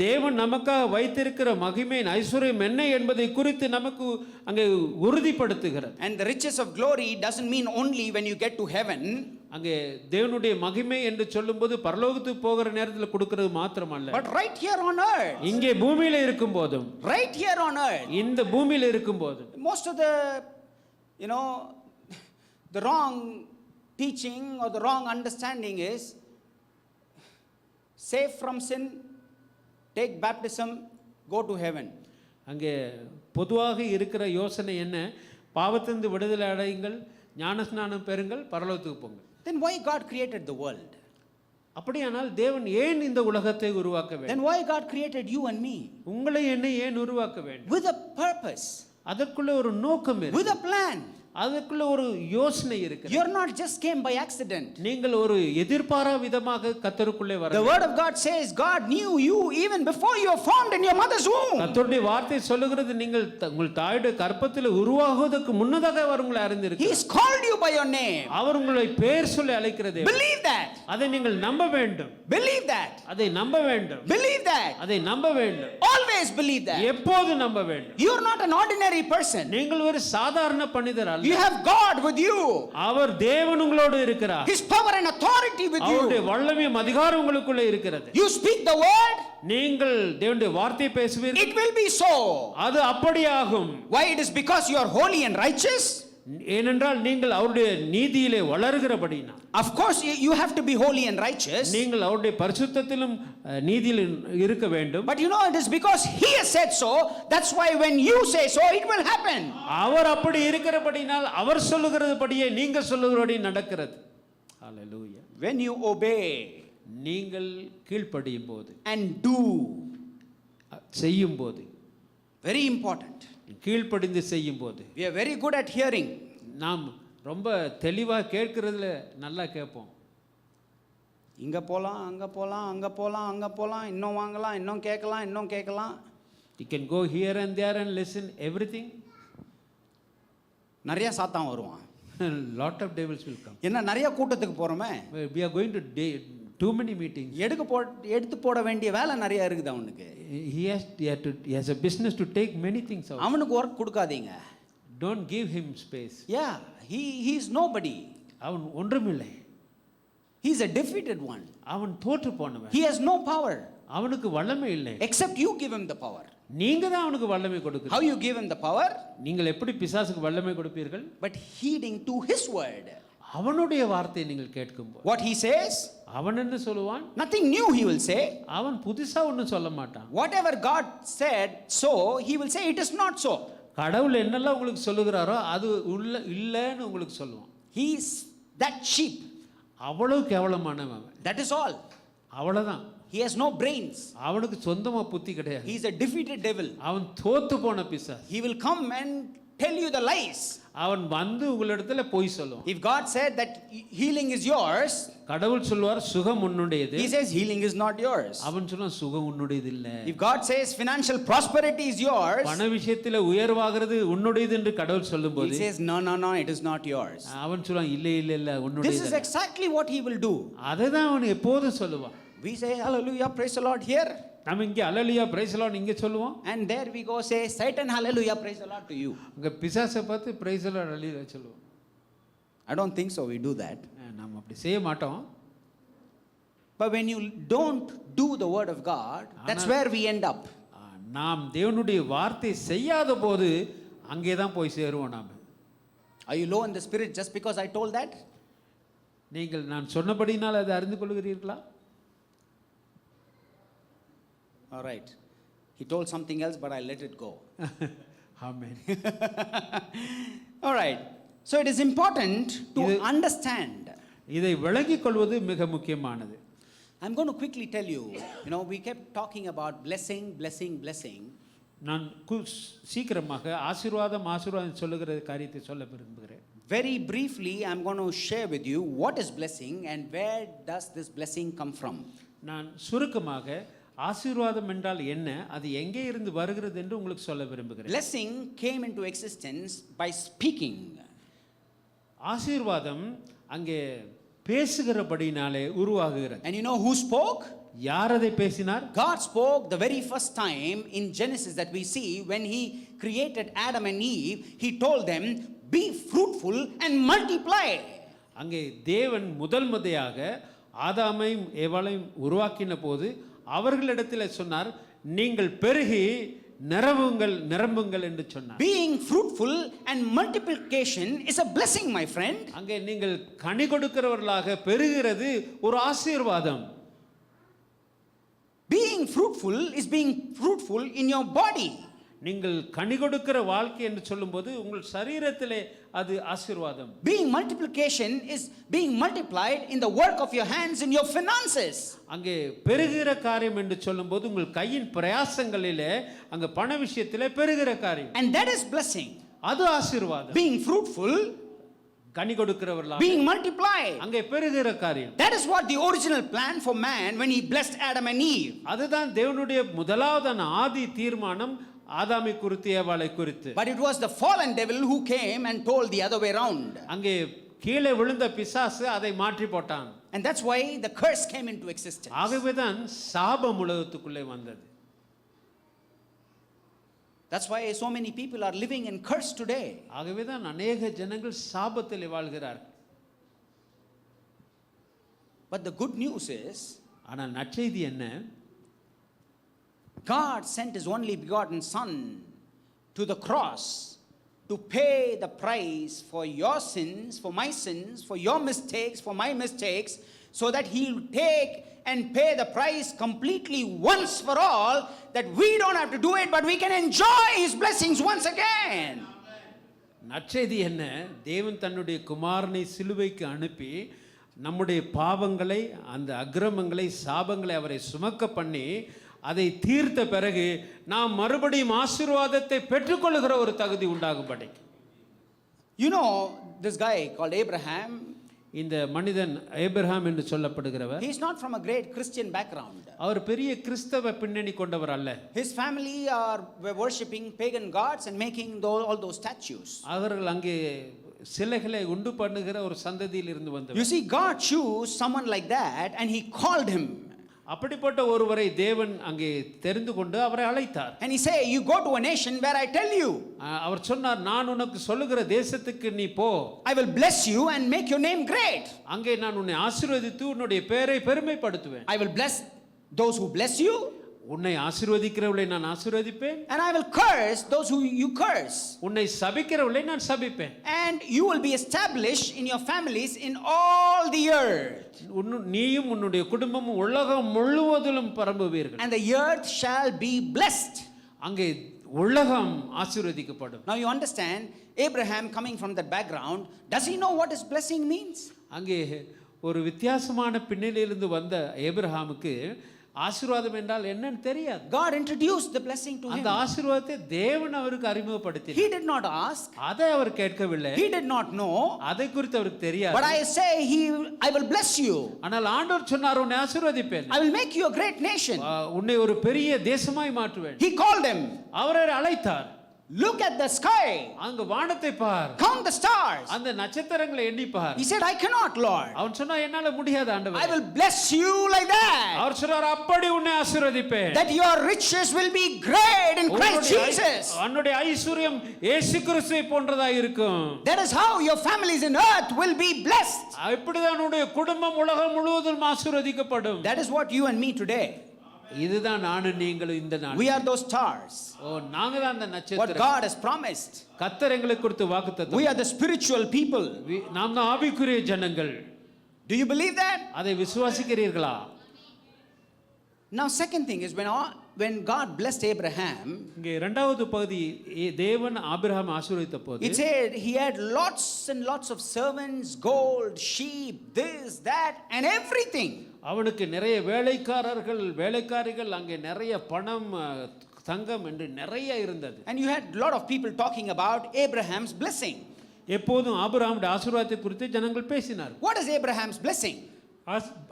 தேவன் நமக்காக வைத்திருக்கிற மகிமையின் ஐஸ்வர்யம் என்ன என்பதை குறித்து நமக்கு அங்கே உறுதிப்படுத்துகிறது. And the riches of glory doesn't mean only when you get to heaven. அங்கே தேவனுடைய மகிமை என்று சொல்லும்போது பரலோகத்துக்கு போகிற நேரத்தில் கொடுக்கிறது மாத்திரமல்ல, But right here on earth. இங்கே பூமியில இருக்கும் போதும், Right here on earth. இந்த பூமியில இருக்கும் போதும் Most of the, the wrong teaching or the wrong understanding is save from sin, take baptism, go to heaven. அங்கே பொதுவாக இருக்கிற யோசனை என்ன? பாவத்திலிருந்து விடுதலை அடையுங்கள், ஞானஸ்நானம் பெறுங்கள், பரலோகத்துக்கு போங்க. Then why God created the world? அப்படியானால் தேவன் ஏன் இந்த உலகத்தை உருவாக்க வேண்டும்? Then why God created you and me? உங்களை என்னை ஏன் உருவாக்க வேண்டும்? With a purpose, அதற்குள்ள ஒரு நோக்கம் இருக்கு, with a plan. அதற்குள்ள ஒரு யோசனை இருக்கு. You're not just came by accident. நீங்கள் ஒரு எதிர்பாரா விதமாக கர்த்தருக்குள்ளே வர. The word of God says God knew you even before you were formed in your mother's womb. கர்த்தருடைய வார்த்தை சொல்லுகிறது நீங்கள் உங்கள் தாயுடைய கர்ப்பத்தில் உருவாகுவதற்கு முன்னதாக அவர் உங்களை அறிந்திருக்கிறார். He has called you by your name. அவர் உங்களை பெயர் சொல்லி அழைக்கிறது. Believe that. அதை நீங்கள் நம்ப வேண்டும். Believe that. அதை நம்ப வேண்டும். Believe that. அதை நம்ப வேண்டும். Always believe that. எப்போது நம்ப வேண்டும். You're not an ordinary person. நீங்கள் ஒரு சாதாரண மனிதர் அல்ல. You have God with you. அவர் தேவன் உங்களோடு இருக்கிறார். His power and authority with you. அவருடைய வல்லமையும் அதிகாரம் உங்களுக்குள்ளே இருக்கிறது. You speak the word. நீங்கள் தேவனுடைய வார்த்தை பேசுவீர்கள். It will be so. அது அப்படியாகும். Why? It is because you are holy and righteous. ஏனென்றால் நீங்கள் அவருடைய நீதியிலே வளர்கிறபடினா. Of course you have to be holy and righteous. நீங்கள் அவருடைய பரிசுத்தத்திலும் நீதியிலும் இருக்க வேண்டும். But you know it is because he has said so. That's why when you say so it will happen. அவர் அப்படி இருக்கிறபடினால் அவர் சொல்லுகிறதுபடியே நீங்கள் சொல்லுகிறபடி நடக்கிறது. ஹalleluya. When you obey, நீங்கள் கீழ்ப்படியும் போது and do, செய்யும் போது, very important. கீழ்ப்படிந்து செய்யும் போது. We are very good at hearing. நாம் ரொம்ப தெளிவா கேட்கிறதுல நல்லா கேட்போம். இங்க போலாம் அங்க போலாம் அங்க போலாம் அங்க போலாம் இன்னும் வாங்கலாம் இன்னும் கேட்கலாம் இன்னும் கேட்கலாம். You can go here and there and listen everything. நிறைய சாத்தான் வருவான். Lot of devils will come. என்ன நிறைய கூட்டத்துக்கு போறோமே. We are going to too many meetings. எடுத்து போட வேண்டிய வேலை நிறைய இருக்குது அவனுக்கு. He has a business to take many things out. அவனுக்கு வர்க் கொடுக்காதீங்க. Don't give him space. Yeah, he is nobody. அவன் ஒன்றுமில்லை. He is a defeated one. அவன் தோற்று போனவன். He has no power. அவனுக்கு வல்லமை இல்லை. Except you give him the power. நீங்க தான் அவனுக்கு வல்லமை கொடுக்கிறீங்க. How you give him the power? நீங்கள் எப்படி பிசாசுக்கு வல்லமை கொடுப்பீர்கள்? But heeding to his word. அவனுடைய வார்த்தையை நீங்கள் கேட்கும்போது. What he says? அவன் என்ன சொல்லுவான்? Nothing new he will say. அவன் புதுசா ஒன்றும் சொல்ல மாட்டான். Whatever God said so, he will say it is not so. கடவுள் என்னெல்லாம் உங்களுக்கு சொல்லுகிறாரோ அது இல்லைன்னு உங்களுக்கு சொல்லுவான். He is that cheap. அவ்வளவு கேவலமானவன். That is all. அவ்வளவுதான். He has no brains. அவனுக்கு சொந்தமா புத்தி கிடையாது. He is a defeated devil. அவன் தோத்து போன பிசாசு. He will come and tell you the lies. அவன் வந்து உங்களிடத்துல பொய் சொல்லுவான். If God said that healing is yours, கடவுள் சொல்வார் சுகம் உன்னுடையது. he says healing is not yours. அவன் சொல்றான் சுகம் உன்னுடையது இல்ல. If God says financial prosperity is yours, பண விஷயத்துல உயர்வாகிறது உன்னுடையது என்று கடவுள் சொல்லும்போது he says no it is not yours. அவன் சொல்றான் இல்ல உன்னுடையது. This is exactly what he will do. அததான் அவன் எப்போதும் சொல்லுவான். We say hallelujah praise the Lord here, நாம இங்க ஹalleluya praise the Lord இங்க சொல்லுவோம். and there we go say Satan hallelujah praise the Lord to you. அங்க பிசாசை பார்த்து praise the Lord ஹalleluya சொல்லுவோம். I don't think so we do that. நாம அப்படி செய்ய மாட்டோம். But when you don't do the word of God, that's where we end up. நாம் தேவனுடைய வார்த்தை செய்யாத போது அங்கே தான் போய் சேருவோம் நாம. Are you low in the spirit just because I told that? நீங்கள் நான் சொன்னபடினால் அதை அறிந்து கொள்கிறீர்களா? All right. He told something else, but I let it go. Amen. All right. So it is important to understand. இதை விளங்கிக் கொள்வது மிக முக்கியமானது. I'm going to quickly tell you, we kept talking about blessing. நான் சீக்கிரமாக ஆசீர்வாதம் சொல்லுகிற காரியத்தை சொல்ல விரும்புகிறேன். Very briefly, I'm going to share with you what is blessing and where does this blessing come from. நான் சுருக்கமாக ஆசீர்வாதம் என்றால் என்ன, அது எங்கே இருந்து வருகிறது என்று உங்களுக்கு சொல்ல விரும்புகிறேன். Blessing came into existence by speaking. ஆசீர்வாதம் அங்கே பேசுகிறபடினாலே உருவாகுகிறது. And you know who spoke? யார் அதை பேசினார்? God spoke the very first time in Genesis that we see when he created Adam and Eve. He told them, be fruitful and multiply. அங்கே தேவன் முதல் முறையாக ஆதாமையும் ஏவாளையும் உருவாக்கின போது அவர்களிடத்தில் சொன்னார், நீங்கள் பெருகி நிரம்புங்கள் என்று சொன்னார். Being fruitful and multiplication is a blessing, my friend. அங்கே நீங்கள் கனி கொடுக்கிறவர்களாக பெருகிறது ஒரு ஆசீர்வாதம். Being fruitful is being fruitful in your body. நீங்கள் கனி கொடுக்கிற வாழ்க்கை என்று சொல்லும்போது உங்கள் சரீரத்திலே அது ஆசீர்வாதம். Being multiplication is being multiplied in the work of your hands in your finances. அங்கே பெருகிற காரியம் என்று சொல்லும்போது உங்கள் கையின் பிரயாசங்களிலே அங்க பண விஷயத்திலே பெருகிற காரியம். And that is blessing. அது ஆசீர்வாதம். Being fruitful, கனி கொடுக்கிறவர்களாக being multiplied. அங்கே பெருகிற காரியம். That is what the original plan for man when he blessed Adam and Eve. அதுதான் தேவனுடைய முதலாவதான ஆதி தீர்மானம் ஆதாமை குறித்து ஏவாளை குறித்து. But it was the fallen devil who came and told the other way around. அங்கே கீழே விழுந்த பிசாசு அதை மாற்றி போட்டான். And that's why the curse came into existence. ஆகவேதான் சாபம் உலகத்துக்குள்ளே வந்தது. That's why so many people are living in curse today. ஆகவேதான் அநேக ஜனங்கள் சாபத்தில் வாழ்கிறார்கள். But the good news is, ஆனால் நற்செய்தி என்ன? God sent his only begotten son to the cross to pay the price for your sins, for my sins, for your mistakes, for my mistakes, so that he'll take and pay the price completely once for all, that we don't have to do it, but we can enjoy his blessings once again. நற்செய்தி என்ன? தேவன் தன்னுடைய குமாரனை சிலுவைக்கு அனுப்பி நம்முடைய பாவங்களை, அந்த அக்கிரமங்களை, சாபங்களை அவரை சுமக்க பண்ணி அதை தீர்த்த பிறகு நாம் மறுபடியும் ஆசீர்வாதத்தை பெற்றுக்கொள்கிற ஒரு தகுதி உண்டாகும்படி. You know this guy called Abraham. இந்த மனிதன் ஏபிரகாம் என்று சொல்லப்படுகிறவர், He is not from a great Christian background. அவர் பெரிய கிறிஸ்தவ பின்னணி கொண்டவர் அல்ல. His family were worshipping pagan gods and making all those statues. அவர்கள் அங்கே சிலைகளை உண்டு பண்ணுகிற ஒரு சந்ததியில் இருந்து வந்தவர். You see, God chose someone like that and he called him. அப்படிப்பட்ட ஒருவரை தேவன் அங்கே தெரிந்து கொண்டு அவரை அழைத்தார். And he said, you go to a nation where I tell you. அவர் சொன்னார், நான் உனக்கு சொல்லுகிற தேசத்துக்கு நீ போ. I will bless you and make your name great. அங்கே நான் உன்னை ஆசீர்வதித்து உன்னுடைய பெயரை பெருமைப்படுத்துவேன். I will bless those who bless you. உன்னை ஆசீர்வதிக்கிறவளை நான் ஆசீர்வதிப்பேன். And I will curse those who you curse. உன்னை சபிக்கிறவளை நான் சபிப்பேன். And you will be established in your families in all the earth. நீயும் உன்னுடைய குடும்பமும் உலகம் முழுவதிலும் பரம்புவீர்கள். And the earth shall be blessed. அங்கே உலகம் ஆசீர்வதிக்கப்படும். Now you understand, Abraham coming from that background, does he know what his blessing means? அங்கே ஒரு வித்தியாசமான பின்னணியிலிருந்து வந்த ஏபிரகாமுக்கு ஆசீர்வாதம் என்றால் என்னன்னு தெரியாது. God introduced the blessing to him. அந்த ஆசீர்வாதத்தை தேவன் அவருக்கு அறிமுகப்படுத்தினார். He did not ask. அதை அவர் கேட்கவில்லை. He did not know. அதை குறித்து அவருக்கு தெரியாது. But I say I will bless you. ஆனால் ஆண்டவர் சொன்னார், உன்னை ஆசீர்வதிப்பேன். I will make you a great nation. உன்னை ஒரு பெரிய தேசமாய் மாற்றுவேன். He called him. அவரை அழைத்தார். Look at the sky. அங்க வானத்தை பார். Count the stars. அந்த நட்சத்திரங்களை எண்ணி பார். He said, I cannot, Lord. அவன் சொன்னா, என்னால முடியாது ஆண்டவரே. I will bless you like that. அவர் சொன்னார், அப்படி உன்னை ஆசீர்வதிப்பேன். That your riches will be great in Christ Jesus. உன்னுடைய ஐஸ்வரியம் இயேசு கிறிஸ்துவை போன்றதாக இருக்கும். That is how your families in earth will be blessed. இப்படிதான் உன்னுடைய குடும்பம் உலகம் முழுவதும் ஆசீர்வதிக்கப்படும். That is what you and me today. இதுதான் நானும் நீங்களும் இந்த நாள். We are those stars. நாங்க தான் அந்த நட்சத்திரம். What God has promised. கர்த்தர் எங்களுக்கு கொடுத்த வாக்குத்தத்தம். We are the spiritual people. நாம் தான் ஆவிக்குரிய ஜனங்கள். Do you believe that? அதை விசுவாசிக்கிறீர்களா? Now second thing is when God blessed Abraham, இங்கே இரண்டாவது பகுதி தேவன் ஆபிரகாம் ஆசீர்வதித்த போது it said he had lots and lots of servants, gold, sheep, this, that and everything. அவனுக்கு நிறைய வேலைக்காரிகள், அங்கே நிறைய பணம், தங்கம் என்று நிறைய இருந்தது. And you had a lot of people talking about Abraham's blessing. எப்போதும் ஆபிரகாமுடைய ஆசீர்வாதத்தை குறித்து ஜனங்கள் பேசினார். What is Abraham's blessing?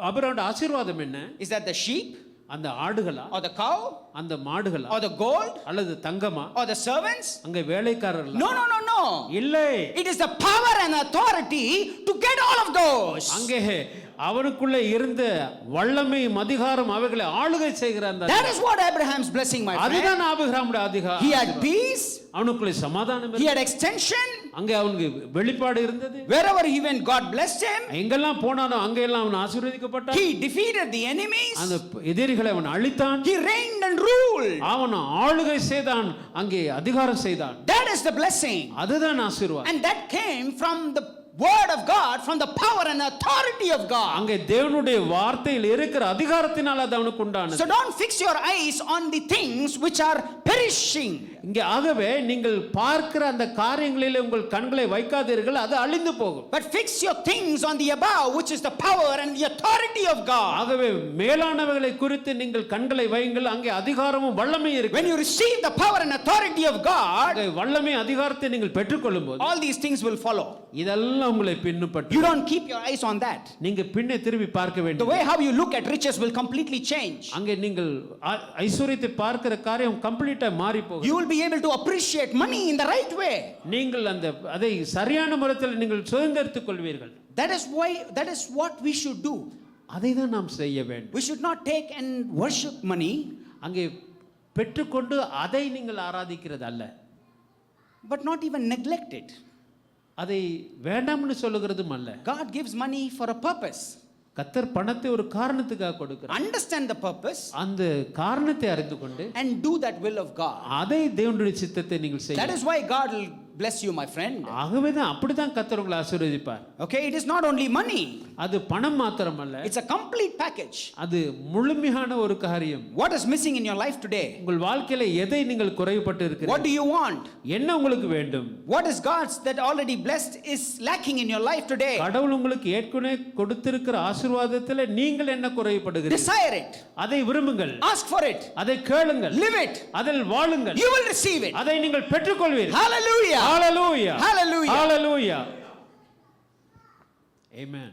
ஆபிரகாமுடைய ஆசீர்வாதம் என்ன? Is that the sheep? அந்த ஆடுகளா? Or the cow? அந்த மாடுகளா? Or the gold? அல்லது தங்கமா? Or the servants? அங்கே வேலைக்காரர்களா? No. இல்லை. It is the power and authority to get all of those. அங்கே அவனுக்குள்ள இருந்த வல்லமையும் அதிகாரம் அவைகளை ஆளுகை செய்கிற அந்த That is what Abraham's blessing, my friend. அதுதான் ஆபிரகாமுடைய அதிகாரம். He had peace. அவனுக்குள்ள சமாதானம் He இருந்தது. had extension. அங்கே அவனுக்கு வெளிப்பாடு இருந்தது. Wherever he went, God blessed him. எங்கெல்லாம் போனானோ அங்கெல்லாம் அவன் ஆசீர்வதிக்கப்பட்டான். He defeated the enemies. அந்த எதிரிகளை அவன் அழித்தான். He reigned and ruled. அவன் ஆளுகை செய்தான், அங்கே அதிகாரம் செய்தான். That is the blessing. அதுதான் ஆசீர்வாதம். And that came from the word of God, from the power and authority of God. அங்கே தேவனுடைய வார்த்தையில் இருக்கிற அதிகாரத்தினால் அது அவனுக்கு உண்டானது. So don't fix your eyes on the things which are perishing. இங்கே ஆகவே நீங்கள் பார்க்கிற அந்த காரியங்களிலே உங்கள் கண்களை வைக்காதீர்கள், அது அழிந்து போகும். But fix your things on the above, which is the power and the authority of God. ஆகவே மேலானவைகளை குறித்து நீங்கள் கண்களை வையுங்கள், அங்கே அதிகாரமும் வல்லமையும் இருக்கு. When you receive the power and authority of God, அங்கே வல்லமை அதிகாரத்தை நீங்கள் பெற்றுக்கொள்ளும்போது all these things will follow. இதெல்லாம் உங்களை பின்னப்பட்டு You don't keep your eyes on that. நீங்க பின்னே திரும்பி பார்க்க The வேண்டும். way how you look at riches will completely change. அங்கே நீங்கள் ஐஸ்வரியத்தை பார்க்கிற காரியம் கம்ப்ளீட்டா மாறி போகும். You will be able to appreciate money in the right way. நீங்கள் அதை சரியான முறையில் நீங்கள் சுதந்திரித்துக் கொள்வீர்கள். That is what we should do. அதை தான் நாம் செய்ய வேண்டும். We should not take and worship money, அங்கே பெற்றுக்கொண்டு அதை நீங்கள் ஆராதிக்கிறது அல்ல, but not even neglect it. அதை வேண்டாம்னு சொல்லுகிறதும் அல்ல. God gives money for a purpose. கர்த்தர் பணத்தை ஒரு காரணத்துக்காக கொடுக்கிறார். Understand the purpose அந்த காரணத்தை அறிந்து கொண்டு and do that will of God. அதை தேவனுடைய சித்தத்தை நீங்கள் That செய்யுங்கள். is why God will bless you, my friend. ஆகவே தான் அப்படிதான் கர்த்தர் உங்களை ஆசீர்வதிப்பார். Okay, it is not only money. அது பணம் மாத்திரமல்ல, It's a complete package. அது முழுமையான ஒரு காரியம். What is missing in your life today? உங்கள் வாழ்க்கையில எதை நீங்கள் குறைபட்டு What இருக்கிறீர்கள்? do you want? என்ன உங்களுக்கு வேண்டும்? What is God's that already blessed is lacking in your life today? கடவுள் உங்களுக்கு ஏற்கனவே கொடுத்திருக்கிற ஆசீர்வாதத்தில் நீங்கள் என்ன குறைபடுகிறீர்கள்? Desire it. அதை விரும்புங்கள், Ask for it. அதை கேளுங்கள், Live it. அதில் வாழுங்கள், You will receive it. அதை நீங்கள் பெற்றுக்கொள்வீர்கள். Hallelujah. Hallelujah. Hallelujah. Hallelujah. Amen.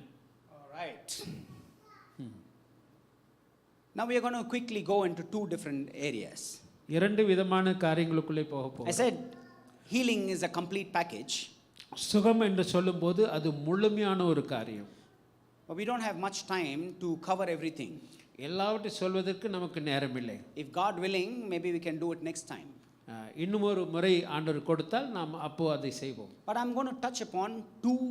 All right. Now we are going to quickly go into two different areas. இரண்டு விதமான காரியங்களுக்குள்ளே போக I போகிறோம். said healing is a complete package. சுகம் என்று சொல்லும்போது அது முழுமையான ஒரு காரியம். But we don't have much time to cover everything. எல்லாவற்றையும் சொல்வதற்கு நமக்கு நேரம் இல்லை. If God willing, maybe we can do it next time. இன்னும் ஒரு முறை ஆண்டவர் கொடுத்தால் நாம் அப்போ அதை செய்வோம். But I'm going to touch upon two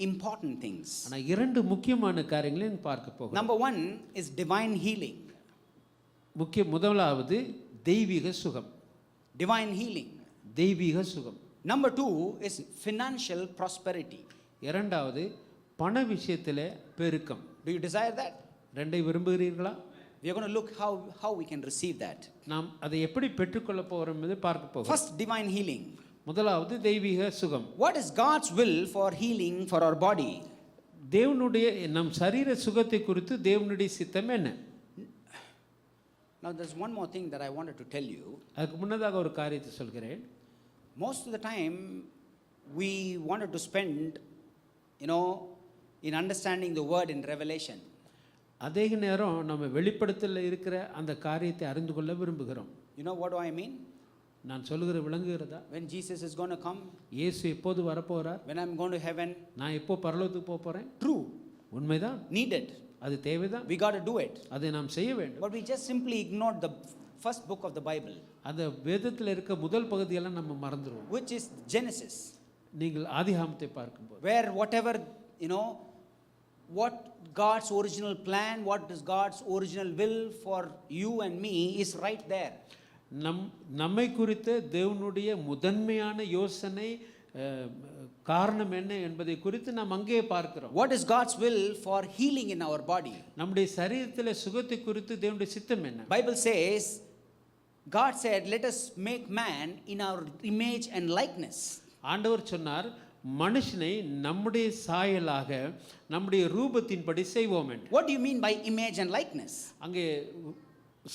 important things. ஆனால் இரண்டு முக்கியமான காரியங்களை பார்க்க போகிறோம். Number one is divine healing. முதலாவது தெய்வீக சுகம். Divine healing. தெய்வீக சுகம். Number two is financial prosperity. இரண்டாவது பண விஷயத்திலே பெருக்கம். Do you desire that? ரெண்டை விரும்புகிறீர்களா? We are going to look how we can receive that. நாம் அதை எப்படி பெற்றுக்கொள்ள போகிறோம் என்று பார்க்க போகிறோம். First, divine healing. முதலாவது தெய்வீக சுகம். What is God's will for healing for our body? தேவனுடைய நம் சரீர சுகத்தை குறித்து தேவனுடைய சித்தம் என்ன? Now there's one more thing that I wanted to tell you. அதுக்கு முன்னதாக ஒரு காரியத்தை சொல்கிறேன். Most of the time we wanted to spend, in understanding the word in Revelation. அதே நேரம் நம்ம வெளிப்படுத்தல இருக்கிற அந்த காரியத்தை அறிந்து கொள்ள விரும்புகிறோம். You know what do I mean? நான் சொல்லுகிற விளங்குகிறதா? When Jesus is going to come, இயேசு எப்போது வரப்போகிறார்? when I'm going to heaven, நான் எப்போ பரலோகத்துக்கு போக போறேன்? true, உண்மைதான், needed, அது தேவைதான், we got to do it. அதை நாம் செய்ய வேண்டும். But we just simply ignored the first book of the Bible, அந்த வேதத்தில் இருக்க முதல் பகுதியெல்லாம் நம்ம மறந்துடுவோம். which is Genesis, நீங்கள் ஆதிகாமத்தை பார்க்கும்போது where whatever, what God's original plan, what is God's original will for you and me is right there. நம்மை குறித்த தேவனுடைய முதன்மையான யோசனை காரணம் என்ன என்பதை குறித்து நாம் அங்கே பார்க்கிறோம். What is God's will for healing in our body? நம்முடைய சரீரத்திலே சுகத்தை குறித்து தேவனுடைய சித்தம் என்ன? Bible says, God said, let us make man in our image and likeness. ஆண்டவர் சொன்னார், மனுஷனை நம்முடைய சாயலாக நம்முடைய ரூபத்தின்படி செய்வோம் என்று. What do you mean by image and likeness? அங்கே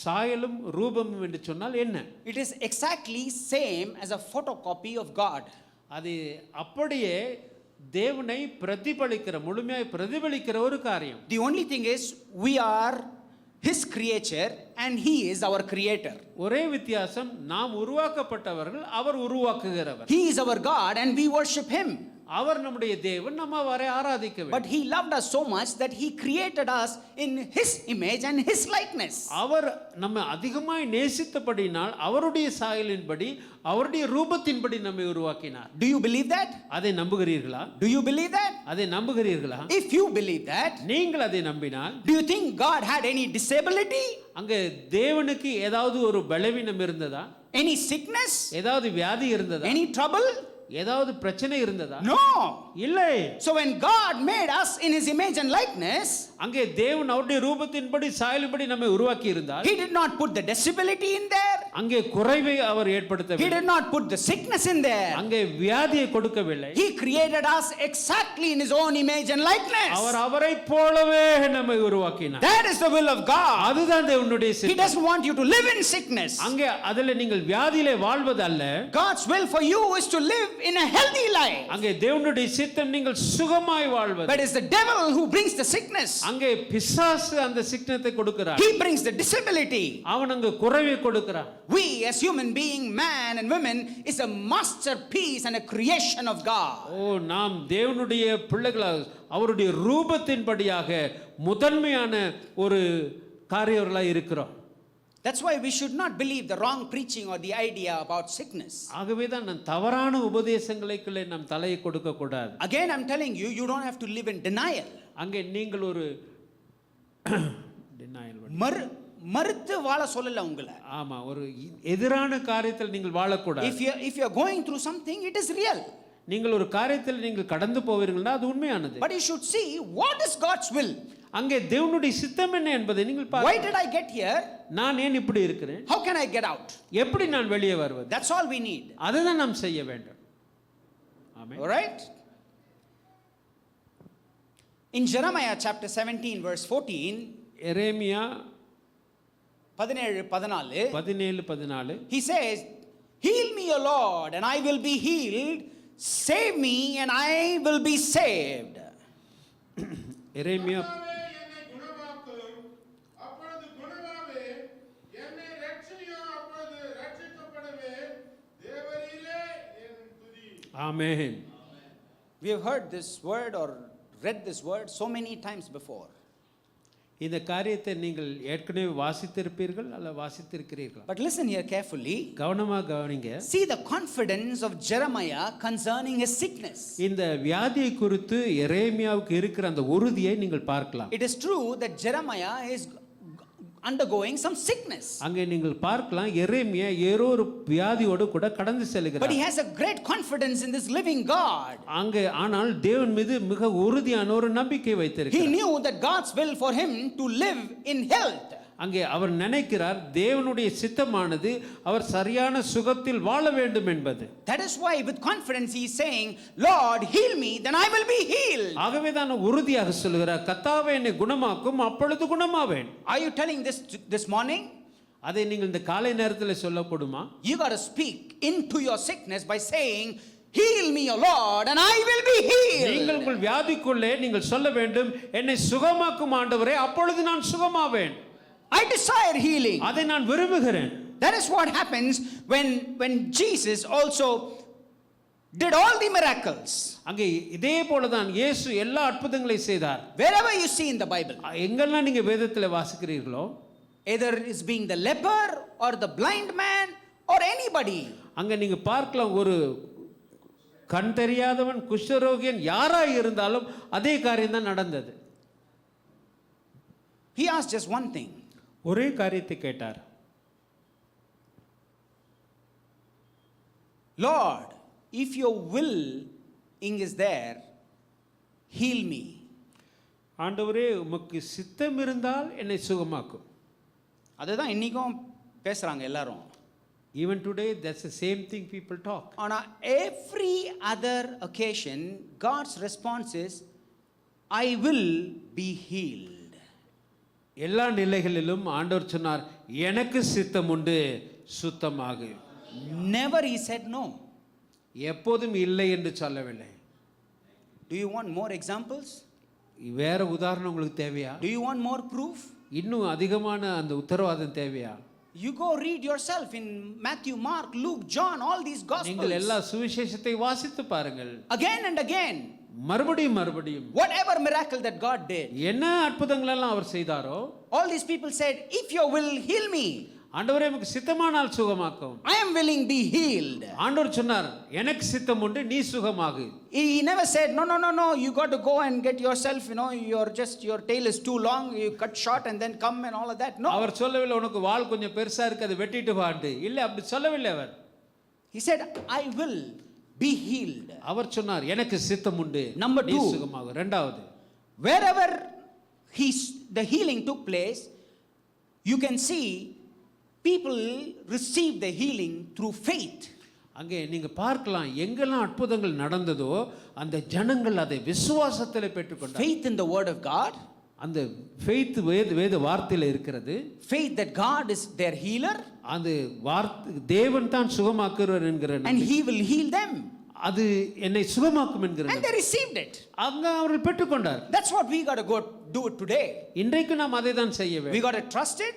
சாயலும் ரூபமும் என்று சொன்னால் என்ன? It is exactly same as a photocopy of God. அது அப்படியே தேவனை பிரதிபலிக்கிற, முழுமையாய் பிரதிபலிக்கிற ஒரு காரியம். The only thing is we are his creature and he is our creator. ஒரே வித்தியாசம், நாம் உருவாக்கப்பட்டவர்கள், அவர் உருவாக்குகிறவர். He is our God and we worship him. அவர் நம்முடைய தேவன், நம்ம அவரை ஆராதிக்க வேண்டும். But he loved us so much that he created us in his image and his likeness. அவர் நம்ம அதிகமாய் நேசித்தபடினால் அவருடைய சாயலின்படி அவருடைய ரூபத்தின்படி நம்மை உருவாக்கினார். Do you believe that? அதை நம்புகிறீர்களா? Do you believe that? அதை நம்புகிறீர்களா? If you believe that, நீங்கள் அதை நம்பினால், do you think God had any disability? அங்கே தேவனுக்கு ஏதாவது ஒரு பலவீனம் இருந்ததா? Any sickness? ஏதாவது வியாதி இருந்ததா? Any trouble? ஏதாவது பிரச்சனை இருந்ததா? No. இல்லை. So when God made us in his image and likeness, அங்கே தேவன் அவருடைய ரூபத்தின்படி சாயலின்படி நம்மை உருவாக்கி இருந்தார். he did not put the disability in there. அங்கே குறைவை அவர் He ஏற்படுத்தவில்லை. did not put the sickness in there. அங்கே வியாதியை கொடுக்கவில்லை. He created us exactly in his own image and likeness. அவர் அவரை போலவே நம்மை உருவாக்கினார். That is the will of God. அதுதான் தேவனுடைய He சித்தம். doesn't want you to live in sickness. அங்கே அதில் நீங்கள் வியாதியிலே வாழ்வது அல்ல. God's will for you is to live in a healthy life. அங்கே தேவனுடைய சித்தம் நீங்கள் சுகமாய் வாழ்வது. But it's the devil who brings the sickness. அங்கே பிசாசு அந்த சிக்னத்தை கொடுக்கிறார். He brings the disability. அவன் அங்கே குறைவை கொடுக்கிறான். We as human being, man and women, is a masterpiece and a creation of God. ஓ, நாம் தேவனுடைய பிள்ளைகளாக அவருடைய ரூபத்தின்படியாக முதன்மையான ஒரு காரியவர்களாக இருக்கிறோம். That's why we should not believe the wrong preaching or the idea about sickness. ஆகவே தான் நான் தவறான உபதேசங்களுக்குள்ளே நாம் தலையை கொடுக்க கூடாது. Again, I'm telling you, you don't have to live in denial. அங்கே நீங்கள் ஒரு denial மறுத்து வாழ சொல்லல உங்களை. ஆமா, ஒரு எதிரான காரியத்தில் நீங்கள் வாழக்கூடாது. If you're going through something, it is real. நீங்கள் ஒரு காரியத்தில் நீங்கள் கடந்து போவீர்கள்னா அது உண்மையானது. But you should see what is God's will. அங்கே தேவனுடைய சித்தம் என்ன என்பதை நீங்கள் Why பாருங்கள். did I get here? நான் ஏன் இப்படி இருக்கிறேன்? How can I get out? எப்படி நான் வெளியே வருவது? That's all we need. அதுதான் நாம் செய்ய வேண்டும். ஆமென். All right? In Jeremiah chapter 17 verse 14, Jeremiah 17:14, 17:14 he says, "Heal me, O Lord, and I will be healed. Save me, and I will be saved." எரேமியா என்னை குணமாக்கும், அப்பொழுது குணமாவேன். என்னை ரட்சியும், அப்பொழுது ரட்சிக்கப்படுவேன். தேவரீரே என் துதி. ஆமென். We have heard this word or read this word so many times before. இந்த காரியத்தை நீங்கள் ஏற்கனவே வாசித்திருப்பீர்கள் அல்ல வாசித்திருக்கிறீர்கள். But listen here carefully. கவனமாக கவனிங்க. See the confidence of Jeremiah concerning his sickness. இந்த வியாதியை குறித்து எரேமியாவுக்கு இருக்கிற அந்த உறுதியை நீங்கள் பார்க்கலாம். It is true that Jeremiah is undergoing some sickness. அங்கே நீங்கள் பார்க்கலாம் எரேமியா ஏதோ ஒரு வியாதியோடு கூட கடந்து But செல்கிறார். he has a great confidence in this living God. அங்கே ஆனால் தேவன் மீது மிக உறுதியான ஒரு நம்பிக்கை He வைத்திருக்கிறார். knew that God's will for him to live in health. அங்கே அவர் நினைக்கிறார் தேவனுடைய சித்தமானது அவர் சரியான சுகத்தில் வாழ வேண்டும் என்பது. That is why with confidence he is saying, "Lord, heal me, then I will be healed." ஆகவே தான் உறுதியாக சொல்கிறார், கர்த்தாவே என்னை குணமாக்கும், அப்பொழுது குணமாவேன். Are you telling this morning? அதை நீங்கள் இந்த காலை நேரத்தில் சொல்லக்கூடுமா? You got to speak into your sickness by saying, "Heal me, O Lord, and I will be நீங்கள் healed." உங்கள் வியாதிக்குள்ளே நீங்கள் சொல்ல வேண்டும், என்னை சுகமாக்கும் ஆண்டவரே, அப்பொழுது நான் சுகமாவேன். I desire healing. அதை நான் விரும்புகிறேன். That is what happens when Jesus also did all the miracles. அங்கே இதே போல தான் இயேசு எல்லா அற்புதங்களை செய்தார். Wherever you see in the Bible, எங்கெல்லாம் நீங்க வேதத்தில் வாசிக்கிறீர்களோ, either is being the leper or the blind man or anybody, அங்க நீங்க பார்க்கலாம் ஒரு கண் தெரியாதவன், குஷ்டரோகியன், யாராய் இருந்தாலும் அதே காரியம் தான் நடந்தது. he asked just one thing. ஒரே காரியத்தை கேட்டார். Lord, if your willing is there, heal me. ஆண்டவரே, உமக்கு சித்தம் இருந்தால் என்னை சுகமாக்கும். அதுதான் இன்னைக்கும் பேசுறாங்க எல்லாரும். Even today that's the same thing people talk. On every other occasion, God's response is, "I will be healed." எல்லா நிலைகளிலும் ஆண்டவர் சொன்னார், எனக்கு சித்தம் உண்டு, சுத்தமாகு. Never he said no. எப்போதும் இல்லை என்று சொல்லவில்லை. Do you want more examples? வேற உதாரணம் உங்களுக்கு தேவையா? Do you want more proof? இன்னும் அதிகமான அந்த உத்தரவாதம் தேவையா? You go read yourself in Matthew, Mark, Luke, John, all these நீங்கள் எல்லா gospels. சுவிசேஷத்தை வாசித்து பாருங்கள். Again and again, மறுபடியும் மறுபடியும் whatever miracle that God did, என்ன அற்புதங்கள் எல்லாம் அவர் செய்தாரோ, all these people said, if your will, heal me. ஆண்டவரே உமக்கு சித்தமானால் சுகமாக்கும். I am willing, be healed. ஆண்டவர் சொன்னார், எனக்கு சித்தம் உண்டு, நீ சுகமாகு. He never said, no, you got to go and get yourself, your tail is too long, you cut short and then come and all of that. No. அவர் சொல்லவில்லை உனக்கு வால் கொஞ்சம் பெருசா இருக்கு அதை வெட்டிட்டு வாண்டு. இல்ல அப்படி சொல்லவில்லை அவர். He said, I will be healed. அவர் சொன்னார், எனக்கு சித்தம் உண்டு, Number நீ 2. சுகமாகு. இரண்டாவது, Wherever the healing took place, you can see people receive the healing through faith. அங்கே நீங்க பார்க்கலாம் எங்கெல்லாம் அற்புதங்கள் நடந்ததோ அந்த ஜனங்கள் அதை விசுவாசத்தில் பெற்றுக்கொண்டார். Faith in the word of God, அந்த faith வேத வார்த்தையில இருக்கிறது. faith that God is their healer, அது தேவன் தான் சுகமாக்குறவர் என்கிற and he will heal them. அது என்னை சுகமாக்கும் என்கிற And they received it. அங்க அவர்கள் பெற்றுக்கொண்டார். That's what we got to go do it today. இன்றைக்கு நாம் அதை தான் செய்ய We வேண்டும். got to trust it,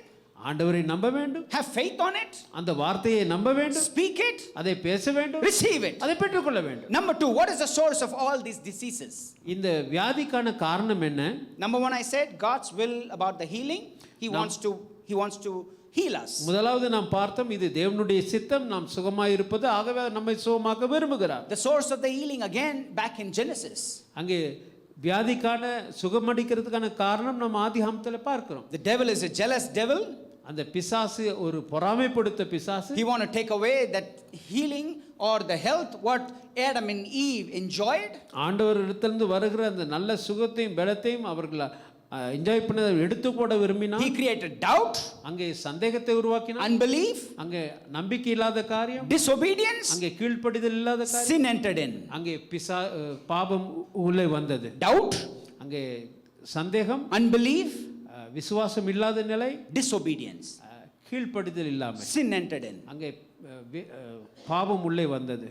ஆண்டவரை நம்ப வேண்டும், have faith on it, அந்த வார்த்தையை நம்ப வேண்டும், speak it, அதை பேச வேண்டும், receive it. அதை பெற்றுக்கொள்ள வேண்டும். Number 2, what is the source of all these diseases? இந்த வியாதிக்கான காரணம் என்ன? Number 1, I said God's will about the healing. He wants to heal us. முதலாவது நாம் பார்த்தோம், இது தேவனுடைய சித்தம், நாம் சுகமாய் இருப்பது, ஆகவே நம்மை சுகமாக்க விரும்புகிறார். The source of the healing again back in Genesis. அங்கே வியாதிக்கான சுகமடிக்கிறதுக்கான காரணம் நம்ம ஆதிகாமத்தில் பார்க்கிறோம். The devil is a jealous devil. அந்த பிசாசு ஒரு பொறாமைப்படுத்த பிசாசு. He want to take away that healing or the health what Adam and Eve enjoyed. ஆண்டவர் இடத்திலிருந்து வருகிற அந்த நல்ல சுகத்தையும் பலத்தையும் அவர்கள் என்ஜாய் பண்ணதை எடுத்து போட விரும்பினார். He created doubt, அங்கே சந்தேகத்தை உருவாக்கினார். unbelief, அங்கே நம்பிக்கை இல்லாத காரியம், disobedience, அங்கே கீழ்ப்படிதல் இல்லாத காரியம், sin entered in. அங்கே பாபம் உள்ளே வந்தது. Doubt, அங்கே சந்தேகம், unbelief, விசுவாசம் இல்லாத நிலை, disobedience, கீழ்ப்படிதல் இல்லாமல் sin entered in. அங்கே பாவம் உள்ளே வந்தது.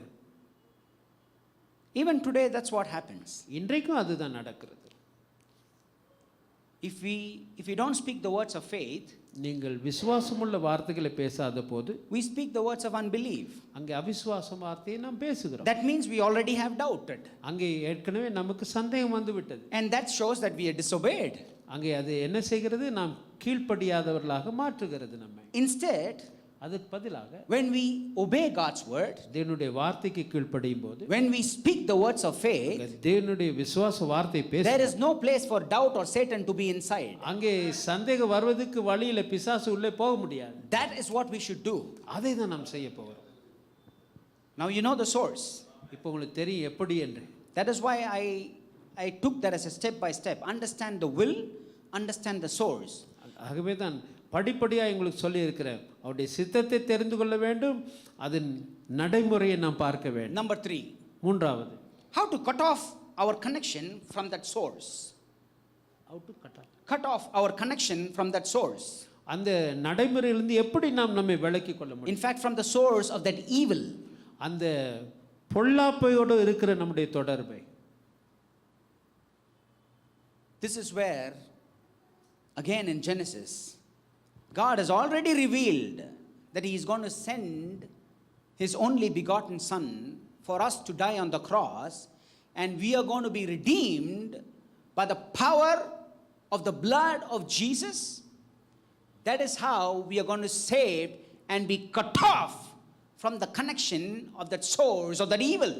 Even today that's what happens. இன்றைக்கும் அதுதான் நடக்கிறது. If we don't speak the words of faith, நீங்கள் விசுவாசமுள்ள வார்த்தைகளை பேசாத போது we speak the words of unbelief. அங்கே அவிசுவாசம் வார்த்தையை நாம் பேசுகிறோம். That means we already have doubted. அங்கே ஏற்கனவே நமக்கு சந்தேகம் வந்து விட்டது. And that shows that we are disobeyed. அங்கே அது என்ன செய்கிறது? நாம் கீழ்ப்படியாதவர்களாக மாற்றுகிறது நம்மை. Instead, அதுக்கு பதிலாக when we obey God's word, தேவனுடைய வார்த்தைக்கு கீழ்ப்படியும் போது, when we speak the words of faith, தேவனுடைய விசுவாச வார்த்தை பேச, there is no place for doubt or Satan to be inside. அங்கே சந்தேகம் வருவதற்கு வழியில பிசாசு உள்ளே போக முடியாது. That is what we should do. அதை தான் நாம் செய்ய போகிறோம். Now you know the source. இப்போ உங்களுக்கு தெரியும் எப்படி என்று. That is why I took that as a step by step. Understand the will, understand the source. ஆகவே தான் படிப்படியாக உங்களுக்கு சொல்லி இருக்கிறேன். அவருடைய சித்தத்தை தெரிந்து கொள்ள வேண்டும், அதன் நடைமுறையை நாம் பார்க்க வேண்டும். Number 3. மூன்றாவது, How to cut off our connection from that source. how to cut off. Cut off our connection from that source. அந்த நடைமுறையிலிருந்து எப்படி நாம் நம்மை விலக்கிக் கொள்ள முடியும்? In fact, from the source of that evil. அந்த பொல்லாப்பையோடு இருக்கிற நம்முடைய தொடர்பை. This is where, again in Genesis, God has already revealed that He is going to send His only begotten Son for us to die on the cross, and we are going to be redeemed by the power of the blood of Jesus. That is how we are going to save and be cut off from the connection of that source of that evil.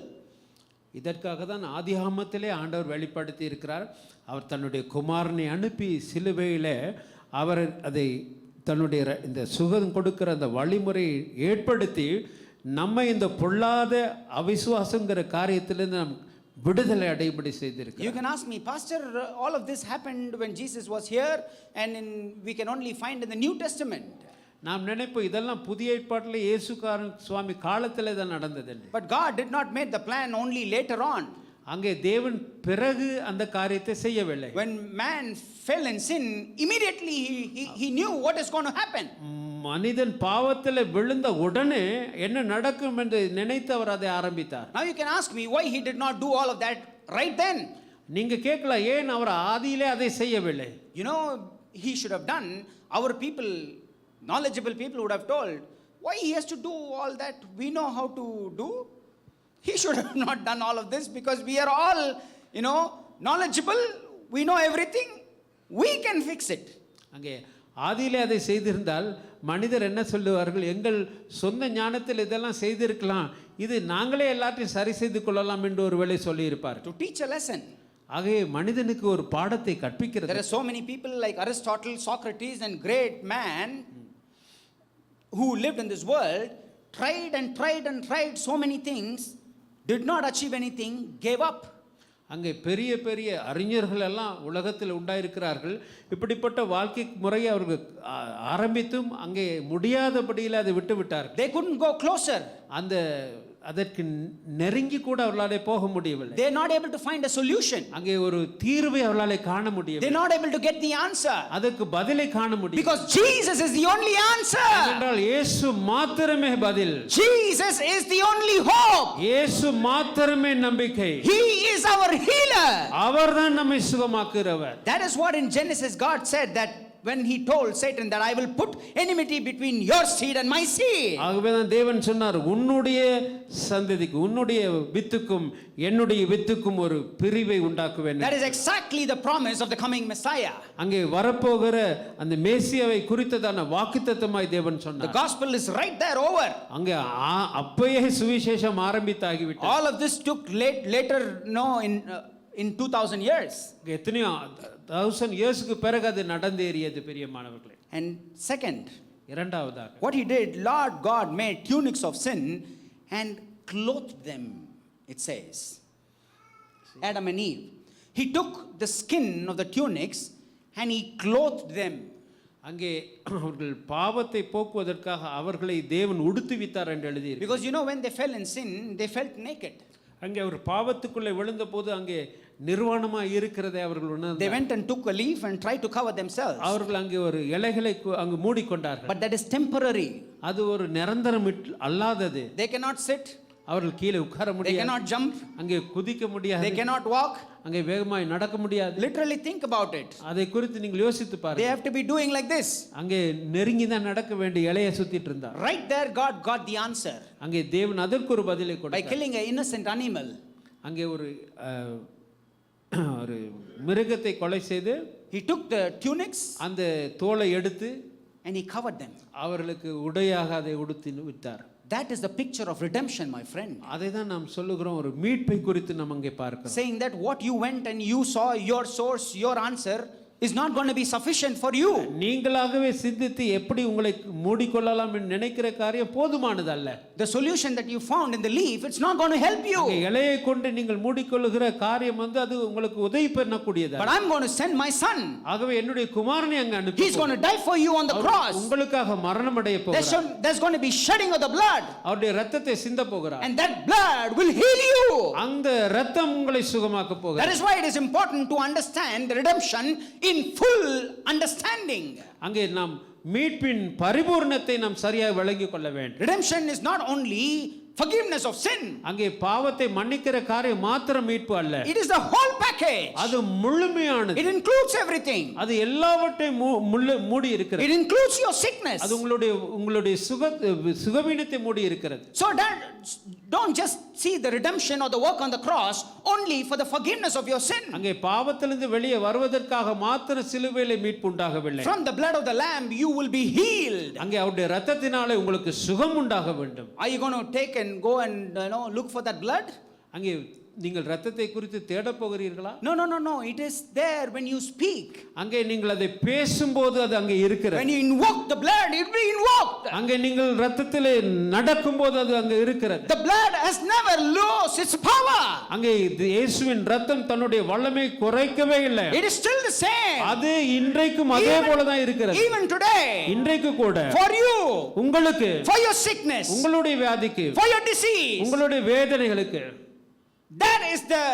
இதற்காக தான் ஆதியாகமத்திலே ஆண்டவர் வெளிப்படுத்தி இருக்கிறார். அவர் தன்னுடைய குமாரனை அனுப்பி சிலுவையில் அவர் அதை தன்னுடைய இந்த சுகம் கொடுக்கிற அந்த வழிமுறையை ஏற்படுத்தி நம்மை இந்த பொல்லாத அவிசுவாசங்கிற காரியத்திலிருந்து நாம் விடுதலை அடைபடி செய்திருக்கிறார். You can ask me, Pastor, all of this happened when Jesus was here, and we can only find in the New Testament. நாம் நினைப்போம் இதெல்லாம் புதிய ஏற்பாட்டில் இயேசுக்காரன் சுவாமி காலத்தில் தான் நடந்தது. But God did not make the plan only later on. அங்கே தேவன் பிறகு அந்த காரியத்தை செய்யவில்லை. When man fell in sin, immediately he knew what is going to happen. மனிதன் பாவத்தில் விழுந்த உடனே என்ன நடக்கும் என்று நினைத்து அவர் அதை ஆரம்பித்தார். Now you can ask me why he did not do all of that right then. நீங்க கேட்கலாம், ஏன் அவர் ஆதியிலே அதை செய்யவில்லை? You know, he should have done. Our people knowledgeable people would have told, why he has to do all that? We know how to do. He should have not done all of this because we are all, knowledgeable. We know everything. We can fix it. அங்கே ஆதியிலே அதை செய்திருந்தால் மனிதர் என்ன சொல்லுவார்கள், எங்கள் சொந்த ஞானத்தில் இதெல்லாம் செய்திருக்கலாம், இது நாங்களே எல்லாத்தையும் சரி செய்து கொள்ளலாம் என்று ஒருவேளை சொல்லியிருப்பார். To teach a lesson. ஆகவே மனிதனுக்கு ஒரு பாடத்தை கற்பிக்கிறது. There are so many people like Aristotle, Socrates and great man who lived in this world, tried and tried and tried so many things, did not achieve anything, gave up. அங்கே பெரிய பெரிய அறிஞர்கள் எல்லாம் உலகத்தில் உண்டாயிருக்கிறார்கள். இப்படிப்பட்ட வாழ்க்கை முறையை அவர்கள் ஆரம்பித்தும் அங்கே முடியாதபடியில் அதை விட்டு விட்டார்கள். They couldn't go closer. அதற்கு நெருங்கி கூட அவர்களாலே போக முடியவில்லை. They are not able to find a solution. அங்கே ஒரு தீர்வை அவர்களாலே காண முடியவில்லை. They are not able to get the answer. அதற்கு பதிலை காண முடியவில்லை. Because Jesus is the only answer. என்றால் இயேசு மாத்திரமே பதில். Jesus is the only hope. இயேசு மாத்திரமே நம்பிக்கை. He is our healer. அவர்தான் நம்மை சுகமாக்குகிறவர். That is what in Genesis God said, that when he told Satan that I will put enmity between your seed and my seed. ஆகவே தான் தேவன் சொன்னார், உன்னுடைய சந்ததிக்கு, உன்னுடைய வித்துக்கும் என்னுடைய வித்துக்கும் ஒரு பிரிவை உண்டாக்குவேன். That is exactly the promise of the coming Messiah. அங்கே வரப்போகிற அந்த மேசியாவை குறித்ததான வாக்குத்தத்தமாய் தேவன் சொன்னார். The gospel is right there over. அங்கே அப்பயே சுவிசேஷம் ஆரம்பித்தாகிவிட்டது. All of this took later in 2000 years. எத்தனையோ 1000 இயர்ஸ்க்கு பிறகு அது நடந்தேறியது பிரியமானவர்களே. And second, இரண்டாவதாக what he did, Lord God made tunics of sin and clothed them, it says. Adam and Eve. He took the skin of the tunics and he clothed them. அங்கே அவர்கள் பாவத்தை போக்குவதற்காக அவர்களை தேவன் உடுத்துவித்தார் என்று எழுதியிருக்கு. Because when they fell in sin, they felt naked. அங்கே அவர் பாவத்துக்குள்ளே விழுந்த போது அங்கே நிர்வாணமாக இருக்கிறதை அவர்கள் உணர்ந்தார்கள். They went and took a leaf and tried to cover themselves. அவர்கள் அங்கே ஒரு இலைகளை அங்கு மூடிக்கொண்டார்கள். But that is temporary. அது ஒரு நிரந்தரம் அல்லாதது. They cannot sit. அவர்கள் கீழே உட்கார They முடியாது. cannot jump. அங்கே குதிக்க முடியாது. They cannot walk. அங்கே வேகமாய் நடக்க முடியாது. Literally think about it. அதை குறித்து நீங்கள் யோசித்து They பாருங்கள். have to be doing like this. அங்கே நெருங்கி தான் நடக்க வேண்டிய இலையை சுத்திட்டு இருந்தார். Right there God got the answer. அங்கே தேவன் அதற்கு ஒரு பதிலை By கொடுத்தார். killing an innocent animal. அங்கே ஒரு மிருகத்தை கொலை செய்து He took the tunics அந்த தோலை எடுத்து and he covered them. அவர்களுக்கு உடையாக அதை உடுத்தி விட்டார். That is the picture of redemption, my friend. அதை தான் நாம் சொல்லுகிறோம், ஒரு மீட்பை குறித்து நாம் அங்கே பார்க்கிறோம். Saying that what you went and you saw, your source, your answer is not going to be sufficient for you. நீங்களாகவே சிந்தித்து எப்படி உங்களை மூடிக்கொள்ளலாம் என்று நினைக்கிற காரியம் போதுமானது அல்ல. The solution that you found in the leaf, it's not going to help you. இலையை கொண்டு நீங்கள் மூடிக்கொள்ளுகிற காரியம் அது உங்களுக்கு உதவி பண்ணக்கூடியது. But I'm going to send my son. ஆகவே என்னுடைய குமாரனை அங்கே அனுப்பி He's going to die for you on the cross. உங்களுக்காக மரணம் அடைய போகிறார். There's going to be shedding of the blood. அவருடைய இரத்தத்தை சிந்த போகிறார். And that blood will heal you. அந்த இரத்தம் உங்களை சுகமாக்க போகிறது. That is why it is important to understand the redemption in full understanding. அங்கே நாம் மீட்பின் பரிபூர்ணத்தை நாம் சரியாக விளங்கிக் கொள்ள வேண்டும். Redemption is not only forgiveness of sin. அங்கே பாவத்தை மன்னிக்கிற காரியம் மாத்திரம் மீட்பு அல்ல. It is the whole package. அது முழுமையானது. It includes everything. அது எல்லாவற்றையும் மூடி இருக்கிறது. It includes your sickness. அது உங்களுடைய சுகவீனத்தை மூடி இருக்கிறது. So don't just see the redemption or the work on the cross only for the forgiveness of your sin. அங்கே பாவத்திலிருந்து வெளியே வருவதற்காக மாத்திரம் சிலுவையிலே மீட்பு உண்டாகவில்லை. From the blood of the lamb you will be healed. அங்கே அவருடைய இரத்தத்தினாலே உங்களுக்கு சுகம் உண்டாக வேண்டும். Are you going to take and go and look for that blood? அங்கே நீங்கள் இரத்தத்தை குறித்து தேட போகிறீர்களா? No, it is there when you speak. அங்கே நீங்கள் அதை பேசும்போது அது அங்கே இருக்கிறது. When you invoke the blood, it will be invoked. அங்கே நீங்கள் இரத்தத்திலே நடக்கும்போது அது அங்கே இருக்கிறது. The blood has never lost its power. அங்கே இயேசுவின் இரத்தம் தன்னுடைய வல்லமை குறைக்கவே இல்லை. It is still the same. அது இன்றைக்கும் அதே போல தான் இருக்கிறது. Even today. இன்றைக்கு கூட For you. உங்களுக்கு. For your sickness. உங்களுடைய வியாதிக்கு. For your disease. உங்களுடைய வேதனைகளுக்கு. That is the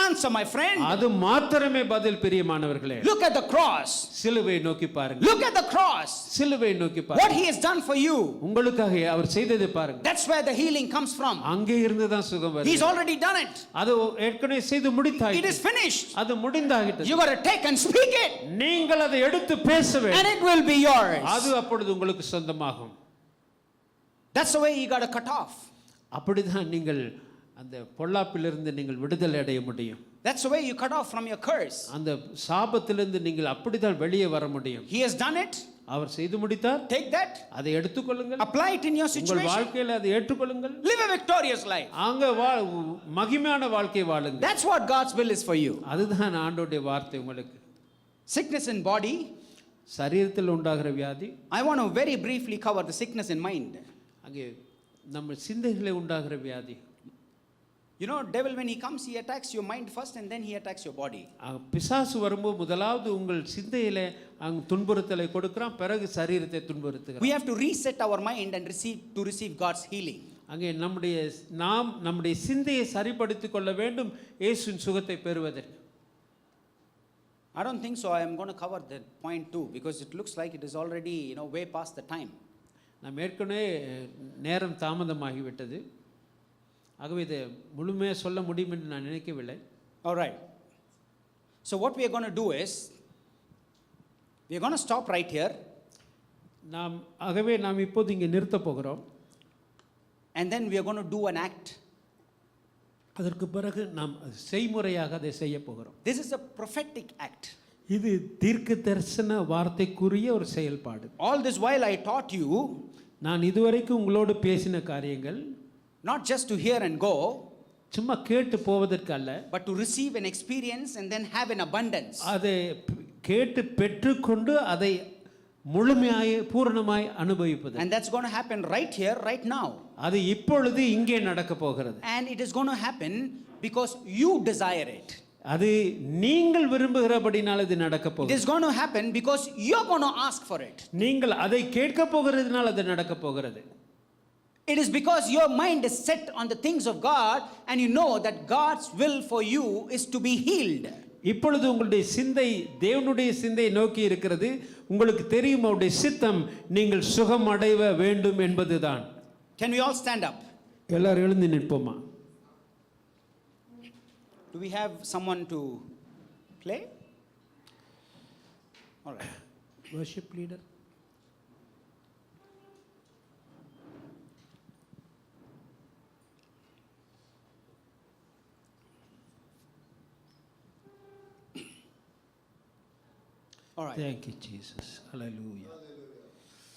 answer, my friend. அது மாத்திரமே பதில் பிரியமானவர்களே. Look at the cross. சிலுவை நோக்கி பாருங்க. Look at the cross. சிலுவை நோக்கி What பாருங்க. he has done for you. உங்களுக்காக அவர் செய்ததை பாருங்க. That's where the healing comes from. அங்கே இருந்து தான் சுகம் வருது. He's already done it. அது ஏற்கனவே செய்து It முடித்தாயிற்று. is finished. அது முடிந்தாயிற்று. You got to take and speak it. நீங்கள் அதை எடுத்து பேச And வேண்டும். it will be yours. அது அப்பொழுது உங்களுக்கு சொந்தமாகும். That's the way you got to cut off. அப்படிதான் நீங்கள் அந்த பொல்லாப்பிலிருந்து நீங்கள் விடுதலை அடைய முடியும். That's the way you cut off from your curse. அந்த சாபத்திலிருந்து நீங்கள் அப்படிதான் வெளியே வர முடியும். He has done it. அவர் செய்து முடித்தார். Take that. அதை எடுத்துக்கொள்ளுங்கள். Apply it in your உங்கள் situation. வாழ்க்கையில அதை ஏற்றுக்கொள்ளுங்கள். Live a victorious life. அங்க மகிமையான வாழ்க்கை வாழுங்க. That's what God's will is for you. அதுதான் ஆண்டவருடைய வார்த்தை உங்களுக்கு. Sickness in body. சரீரத்தில் உண்டாகிற வியாதி. I want to very briefly cover the sickness in mind. அங்கே நம்ம சிந்தைகளை உண்டாகிற வியாதி. You know, devil when he comes, he attacks your mind first and then he attacks your body. பிசாசு வரும்போது முதலாவது உங்கள் சிந்தையிலே அங்க துன்புறுத்தலை கொடுக்கிறான், பிறகு சரீரத்தை துன்புறுத்துகிறான். We have to reset our mind and receive God's healing. அங்கே நம்முடைய சிந்தையை சரிப்படுத்திக் கொள்ள வேண்டும் இயேசுவின் சுகத்தை பெறுவதற்கு. I don't think so. I am going to cover that point too because it looks like it is already, way past the time. நாம் ஏற்கனவே நேரம் தாமதமாகிவிட்டது. ஆகவே இதை முழுமையாக சொல்ல முடியும் என்று நான் நினைக்கவில்லை. All right. So what we are going to do is, we are going to stop right here. ஆகவே நாம் இப்போது இங்கே நிறுத்த போகிறோம். And then we are going to do an act. அதற்கு பிறகு நாம் செய்முறையாக அதை செய்ய போகிறோம். This is a prophetic act. இது தீர்க்க தரிசன வார்த்தைக்குரிய ஒரு செயல்பாடு. All this while I taught you, நான் இதுவரைக்கும் உங்களோடு பேசின காரியங்கள் not just to hear and go, சும்மா கேட்டு போவதற்கு அல்ல, but to receive an experience and then have an abundance. அதை கேட்டு பெற்றுக்கொண்டு அதை முழுமையாய் பூரணமாய் அனுபவிப்பது. And that's going to happen right here, right now. அது இப்பொழுது இங்கே நடக்க போகிறது. And it is going to happen because you desire it. அது நீங்கள் விரும்புகிறபடினால் இது நடக்க It போகிறது. is going to happen because you're going to ask for it. நீங்கள் அதை கேட்க போகிறதுனால் அது நடக்க போகிறது. It is because your mind is set on the things of God and you know that God's will for you is to be healed. இப்பொழுது உங்களுடைய சிந்தை தேவனுடைய சிந்தை நோக்கி இருக்கிறது. உங்களுக்கு தெரியும் அவருடைய சித்தம் நீங்கள் சுகம் அடைய வேண்டும் என்பதுதான். Can we all stand up? எல்லாரும் எழுந்து நிற்போமா? Do we have someone to play? All right. Worship leader. All right. Thank you Jesus. Hallelujah.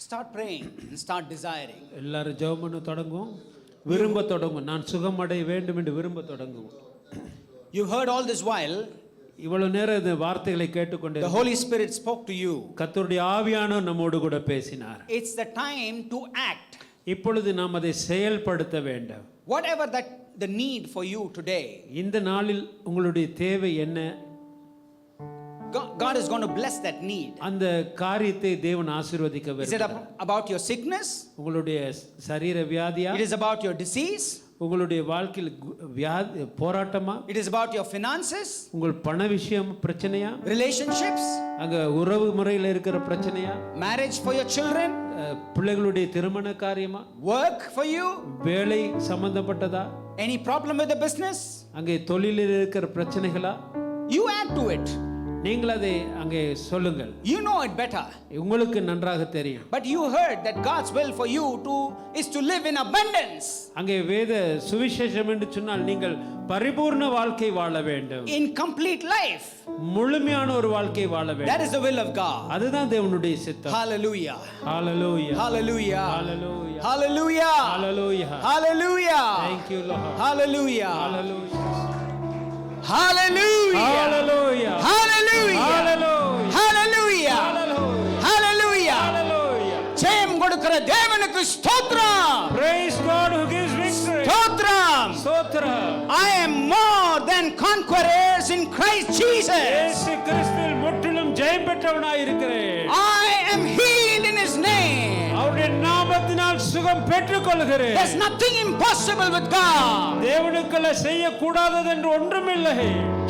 Start praying and start desiring. எல்லாரும் ஜெபம் பண்ண தொடங்குவோம். விரும்ப தொடங்குவோம். நான் சுகம் அடைய வேண்டும் என்று விரும்ப தொடங்குவோம். You heard all this while. இவ்வளவு நேரம் இந்த வார்த்தைகளை கேட்டுக்கொண்டே The Holy Spirit spoke to you. கர்த்தருடைய ஆவியானவர் நம்மோடு கூட பேசினார். It's the time to act. இப்பொழுது நாம் அதை செயல்படுத்த வேண்டும். Whatever that the need for you today. இந்த நாளில் உங்களுடைய தேவை என்ன? God is going to bless that need. அந்த காரியத்தை தேவன் ஆசீர்வதிக்க Is it விரும்புகிறார். about your sickness? உங்களுடைய சரீர வியாதியா? It is about your disease? உங்களுடைய வாழ்க்கையில் வியாதி போராட்டமா? It is about your finances? உங்கள் பண விஷயம் பிரச்சனையா? Relationships? அங்க உறவு முறையில் இருக்கிற பிரச்சனையா? Marriage for your children? பிள்ளைகளுடைய திருமண காரியமா? Work for you? வேலை சம்பந்தப்பட்டதா? Any problem with the business? அங்கே தொழிலில் இருக்கிற பிரச்சனைகளா? You add to it. நீங்கள் அதை அங்கே சொல்லுங்கள். You know it better. உங்களுக்கு நன்றாக தெரியும். But you heard that God's will for you is to live in abundance. அங்கே வேத சுவிசேஷம் என்று சொன்னால் நீங்கள் பரிபூர்ண வாழ்க்கை வாழ வேண்டும். In complete life. முழுமையான ஒரு வாழ்க்கை வாழ வேண்டும். That is the will of God. அதுதான் தேவனுடைய சித்தம். Hallelujah. Hallelujah. Hallelujah. Hallelujah. Hallelujah. Hallelujah. Hallelujah. Thank you Lord. Hallelujah. Hallelujah. Hallelujah. Hallelujah. Hallelujah. Hallelujah. Hallelujah. Hallelujah. Hallelujah. Hallelujah. ஜெயம் கொடுக்கிற தேவனுக்கு ஸ்தோத்திரம். Praise God who gives victory. ஸ்தோத்திரம். ஸ்தோத்திரம். I am more than conquerors in Christ Jesus. இயேசு கிறிஸ்துவில் முற்றிலும் ஜெயம் பெற்றவனாய் இருக்கிறேன். I am healed in his name. அவருடைய நாமத்தினால் சுகம் பெற்றுக்கொள்கிறேன். There's nothing impossible with God. தேவனுக்குள்ள செய்யக்கூடாதது என்று ஒன்றுமில்லை.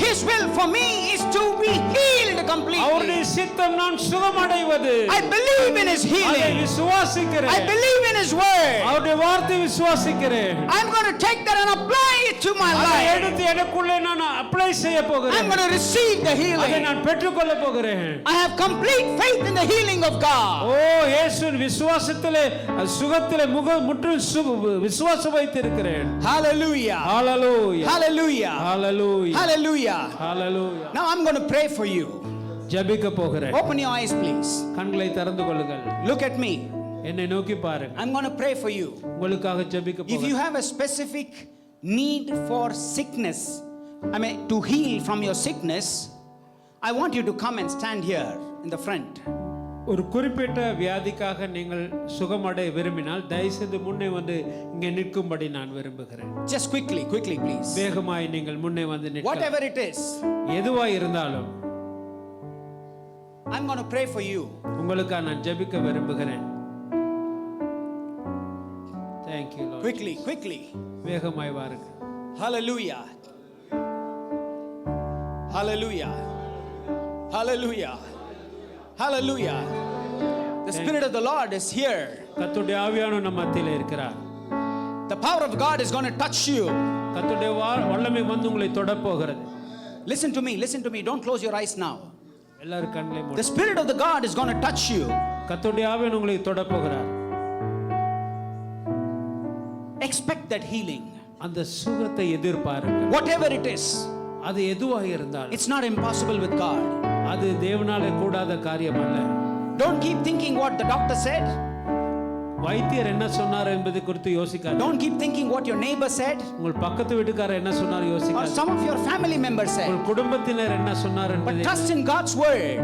His will for me is to be healed completely. அவருடைய சித்தம் நான் சுகமடைவது. I believe in His அதை healing. விசுவாசிக்கிறேன். I believe in His word. அவருடைய வார்த்தை விசுவாசிக்கிறேன். I'm going to take that and apply it to my அதை life. எடுத்து எனக்குள்ளே நான் அப்ளை செய்ய I'm போகிறேன். going to receive the அதை healing. நான் பெற்றுக்கொள்ள போகிறேன். I have complete faith in the healing of God. ஓ இயேசுவின் விசுவாசத்திலே சுகத்திலே முற்றிலும் விசுவாசம் வைத்திருக்கிறேன். Hallelujah. Hallelujah Hallelujah. Hallelujah Hallelujah. Hallelujah. Now I'm going to pray for you. ஜெபிக்க போகிறேன். Open your eyes, please. கண்களை திறந்து கொள்ளுங்கள். Look at me. என்னை நோக்கி பாருங்க. I'm going to pray for you. உங்களுக்காக ஜெபிக்க If you போகிறேன். have a specific need for sickness, to heal from your sickness, I want you to come and stand here in the front. ஒரு குறிப்பிட்ட வியாதிக்காக நீங்கள் சுகமடைய விரும்பினால் தயவுசெய்து முன்னே வந்து இங்கே நிற்கும்படி நான் விரும்புகிறேன். Just quickly, please. வேகமாய் நீங்கள் முன்னே வந்து நிற்க. Whatever it is, எதுவாய் இருந்தாலும் I'm going to pray for you. உங்களுக்காக நான் ஜெபிக்க விரும்புகிறேன். Thank you Lord. Quickly. வேகமாய் வாருங்க. Hallelujah. Hallelujah. Hallelujah. Hallelujah. The Spirit of the Lord is here. கர்த்தருடைய ஆவியானவர் நம்ம மத்தியிலே இருக்கிறார். The power of God is going to touch you. கர்த்தருடைய வல்லமை வந்து உங்களை தொட போகிறது. Listen to me. Don't close your eyes now. எல்லாரும் கண்களை மூடுங்க. The Spirit of the God is going to touch you. கர்த்தருடைய ஆவியானவர் உங்களை தொட போகிறார். Expect that healing. அந்த சுகத்தை எதிர்பாருங்க. Whatever it is, அது எதுவாக இருந்தாலும் it's not impossible with God. அது தேவனாலே கூடாத காரியம் அல்ல. Don't keep thinking what the doctor said. வைத்தியர் என்ன சொன்னார் என்பது குறித்து யோசிக்காதீங்க. Don't keep thinking what your neighbor said உங்கள் பக்கத்து வீட்டுக்காரர் என்ன சொன்னார் or யோசிக்காதீங்க. some of your family members said. உங்கள் குடும்பத்தினர் என்ன சொன்னார் But என்பதை trust in God's word.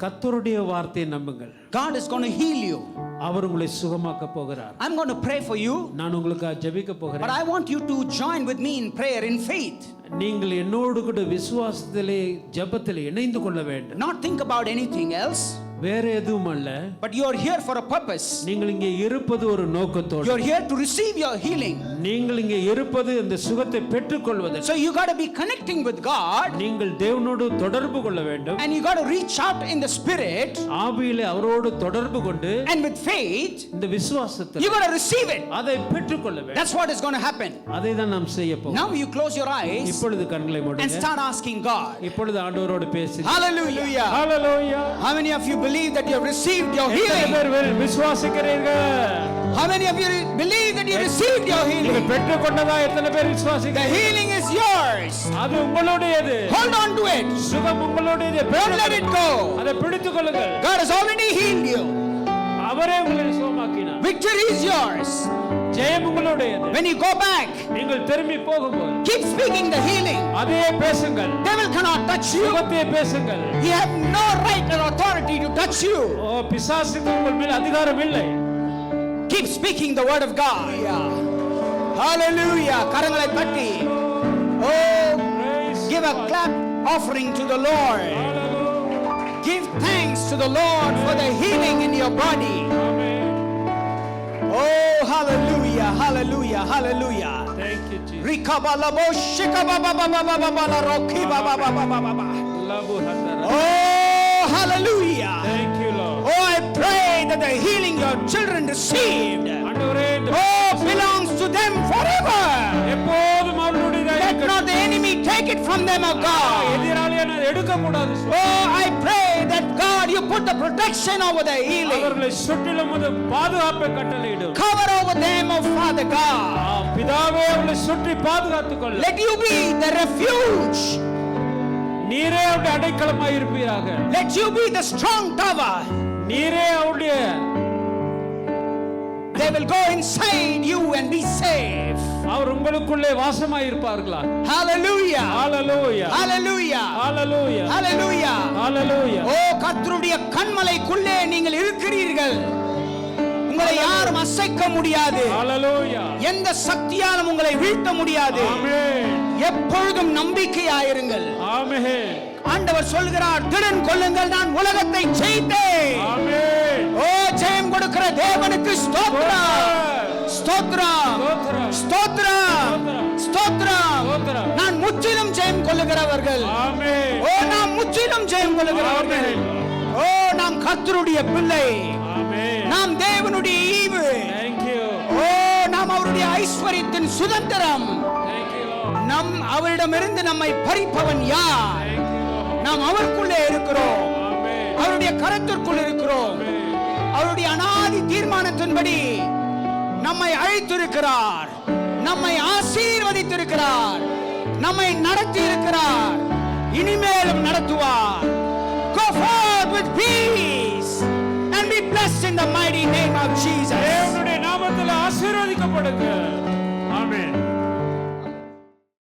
கர்த்தருடைய வார்த்தையை நம்புங்கள். God is going to heal you. அவர் உங்களை சுகமாக்க போகிறார். I'm going to pray for you, நான் உங்களுக்காக ஜெபிக்க but போகிறேன். I want you to join with me in prayer in faith. நீங்கள் என்னோடு கூட விசுவாசத்திலே ஜெபத்திலே இணைந்து கொள்ள வேண்டும். Not think about anything else, வேற எதுவும் அல்ல. but you are here for a purpose. நீங்கள் இங்கே இருப்பது ஒரு நோக்கத்தோடு. You are here to receive your healing. நீங்கள் இங்கே இருப்பது இந்த சுகத்தை பெற்றுக்கொள்வதற்கு. So you got to be connecting with God, நீங்கள் தேவனோடு தொடர்பு கொள்ள வேண்டும். and you got to reach out in the spirit, ஆவியிலே அவரோடு தொடர்பு கொண்டு and with faith இந்த விசுவாசத்தை you got to receive it. அதை பெற்றுக்கொள்ள வேண்டும். That's what is going to happen. அதை தான் நாம் செய்ய போகிறோம். Now you close your eyes இப்பொழுது கண்களை and மூடுங்க. start asking God. இப்பொழுது ஆண்டவரோடு பேசுங்க. Hallelujah. Hallelujah. How many of you believe that you have received your எத்தனை healing? பேர் விசுவாசிக்கிறீர்கள்? How many of you believe that you received your நீங்கள் healing? பெற்றுக்கொண்டதா எத்தனை பேர் The விசுவாசிக்கிறீர்கள்? healing is yours. அது உங்களுடையது. Hold on to it. சுகம் உங்களுடையது. Don't let it go. அதை பிடித்துக் கொள்ளுங்கள். God has already healed you. அவரே உங்களை சுகமாக்கினார். Victory is yours. ஜெயம் உங்களுடையது. When you go back, நீங்கள் திரும்பி போகும்போது keep speaking the healing. அதே பேசுங்கள். Devil cannot touch you. சுகத்தை பேசுங்கள். He have no right or authority to touch you. ஓ பிசாசுக்கு உங்கள் மேல் அதிகாரம் இல்லை. Keep speaking the word of God. Hallelujah. கரங்களை தட்டி. Oh, give a clap offering to the Lord. Give thanks to the Lord for the healing in your body. Oh, hallelujah, hallelujah, hallelujah. Thank you Jesus. Rikabalabo shikababababababala rokibabababababa. Labu hatara. Oh, hallelujah. Thank you Lord. Oh, I pray that the healing your children received, ஆண்டவரே oh, belongs to them forever. எப்போதும் அவர்களுடையதாக Let இருக்கட்டும். not the enemy take it from them, oh God. எதிராளியான எடுக்க கூடாது. Oh, I pray that God, you put the protection over the healing. அவர்களை சுற்றிலும் ஒரு பாதுகாப்பை கட்டளையிடும். Cover over them, oh Father God. பிதாவே அவர்களை சுற்றி பாதுகாத்துக் கொள்ள. Let you be the refuge. நீரே அவருடைய அடைக்கலமாய் இருப்பீராக. Let you be the strong tower. நீரே அவருடைய They will go inside you and be safe. அவர் உங்களுக்குள்ளே வாசமாய் இருப்பார்களா? Hallelujah. ஹalleluya. Hallelujah. ஹalleluya. Hallelujah. ஹalleluya. ஓ கர்த்தருடைய கண்மலைக்குள்ளே நீங்கள் இருக்கிறீர்கள். உங்களை யாரும் அசைக்க முடியாது. ஹalleluya. எந்த சக்தியாலும் உங்களை வீழ்த்த முடியாது. ஆமென். எப்பொழுதும் நம்பிக்கையாயிருங்கள். ஆமென். ஆண்டவர் சொல்கிறார், திடன் கொள்ளுங்கள், நான் உலகத்தை ஜெயித்தேன். ஆமென். ஓ ஜெயம் கொடுக்கிற தேவனுக்கு ஸ்தோத்திரம். கொள்ளுகிறவர்கள். ஆமென். ஓ நாம் முற்றிலும் ஜெயம் கொள்ளுகிறவர்கள். ஓ நாம் கர்த்தருடைய பிள்ளை. ஆமென். நாம் தேவனுடைய ஈவு. Thank you. ஓ நாம் அவருடைய ஐஸ்வரியத்தின் சுதந்திரம். Thank you, Lord. நம் அவரிடமிருந்து நம்மை பறிப்பவன் யார்? Thank you, Lord. நாம் அவருக்குள்ளே இருக்கிறோம். ஆமென். அவருடைய கரத்திற்குள் இருக்கிறோம். அவருடைய அனாதி தீர்மானத்தின்படி நம்மை அழைத்திருக்கிறார், நம்மை ஆசீர்வதித்திருக்கிறார், நம்மை நடத்தி இருக்கிறார், இனிமேலும் நடத்துவார். Go forth with peace and be blessed in the mighty name of Jesus. தேவனுடைய நாமத்தில் ஆசீர்வதிக்கப்படுங்க. ஆமென்.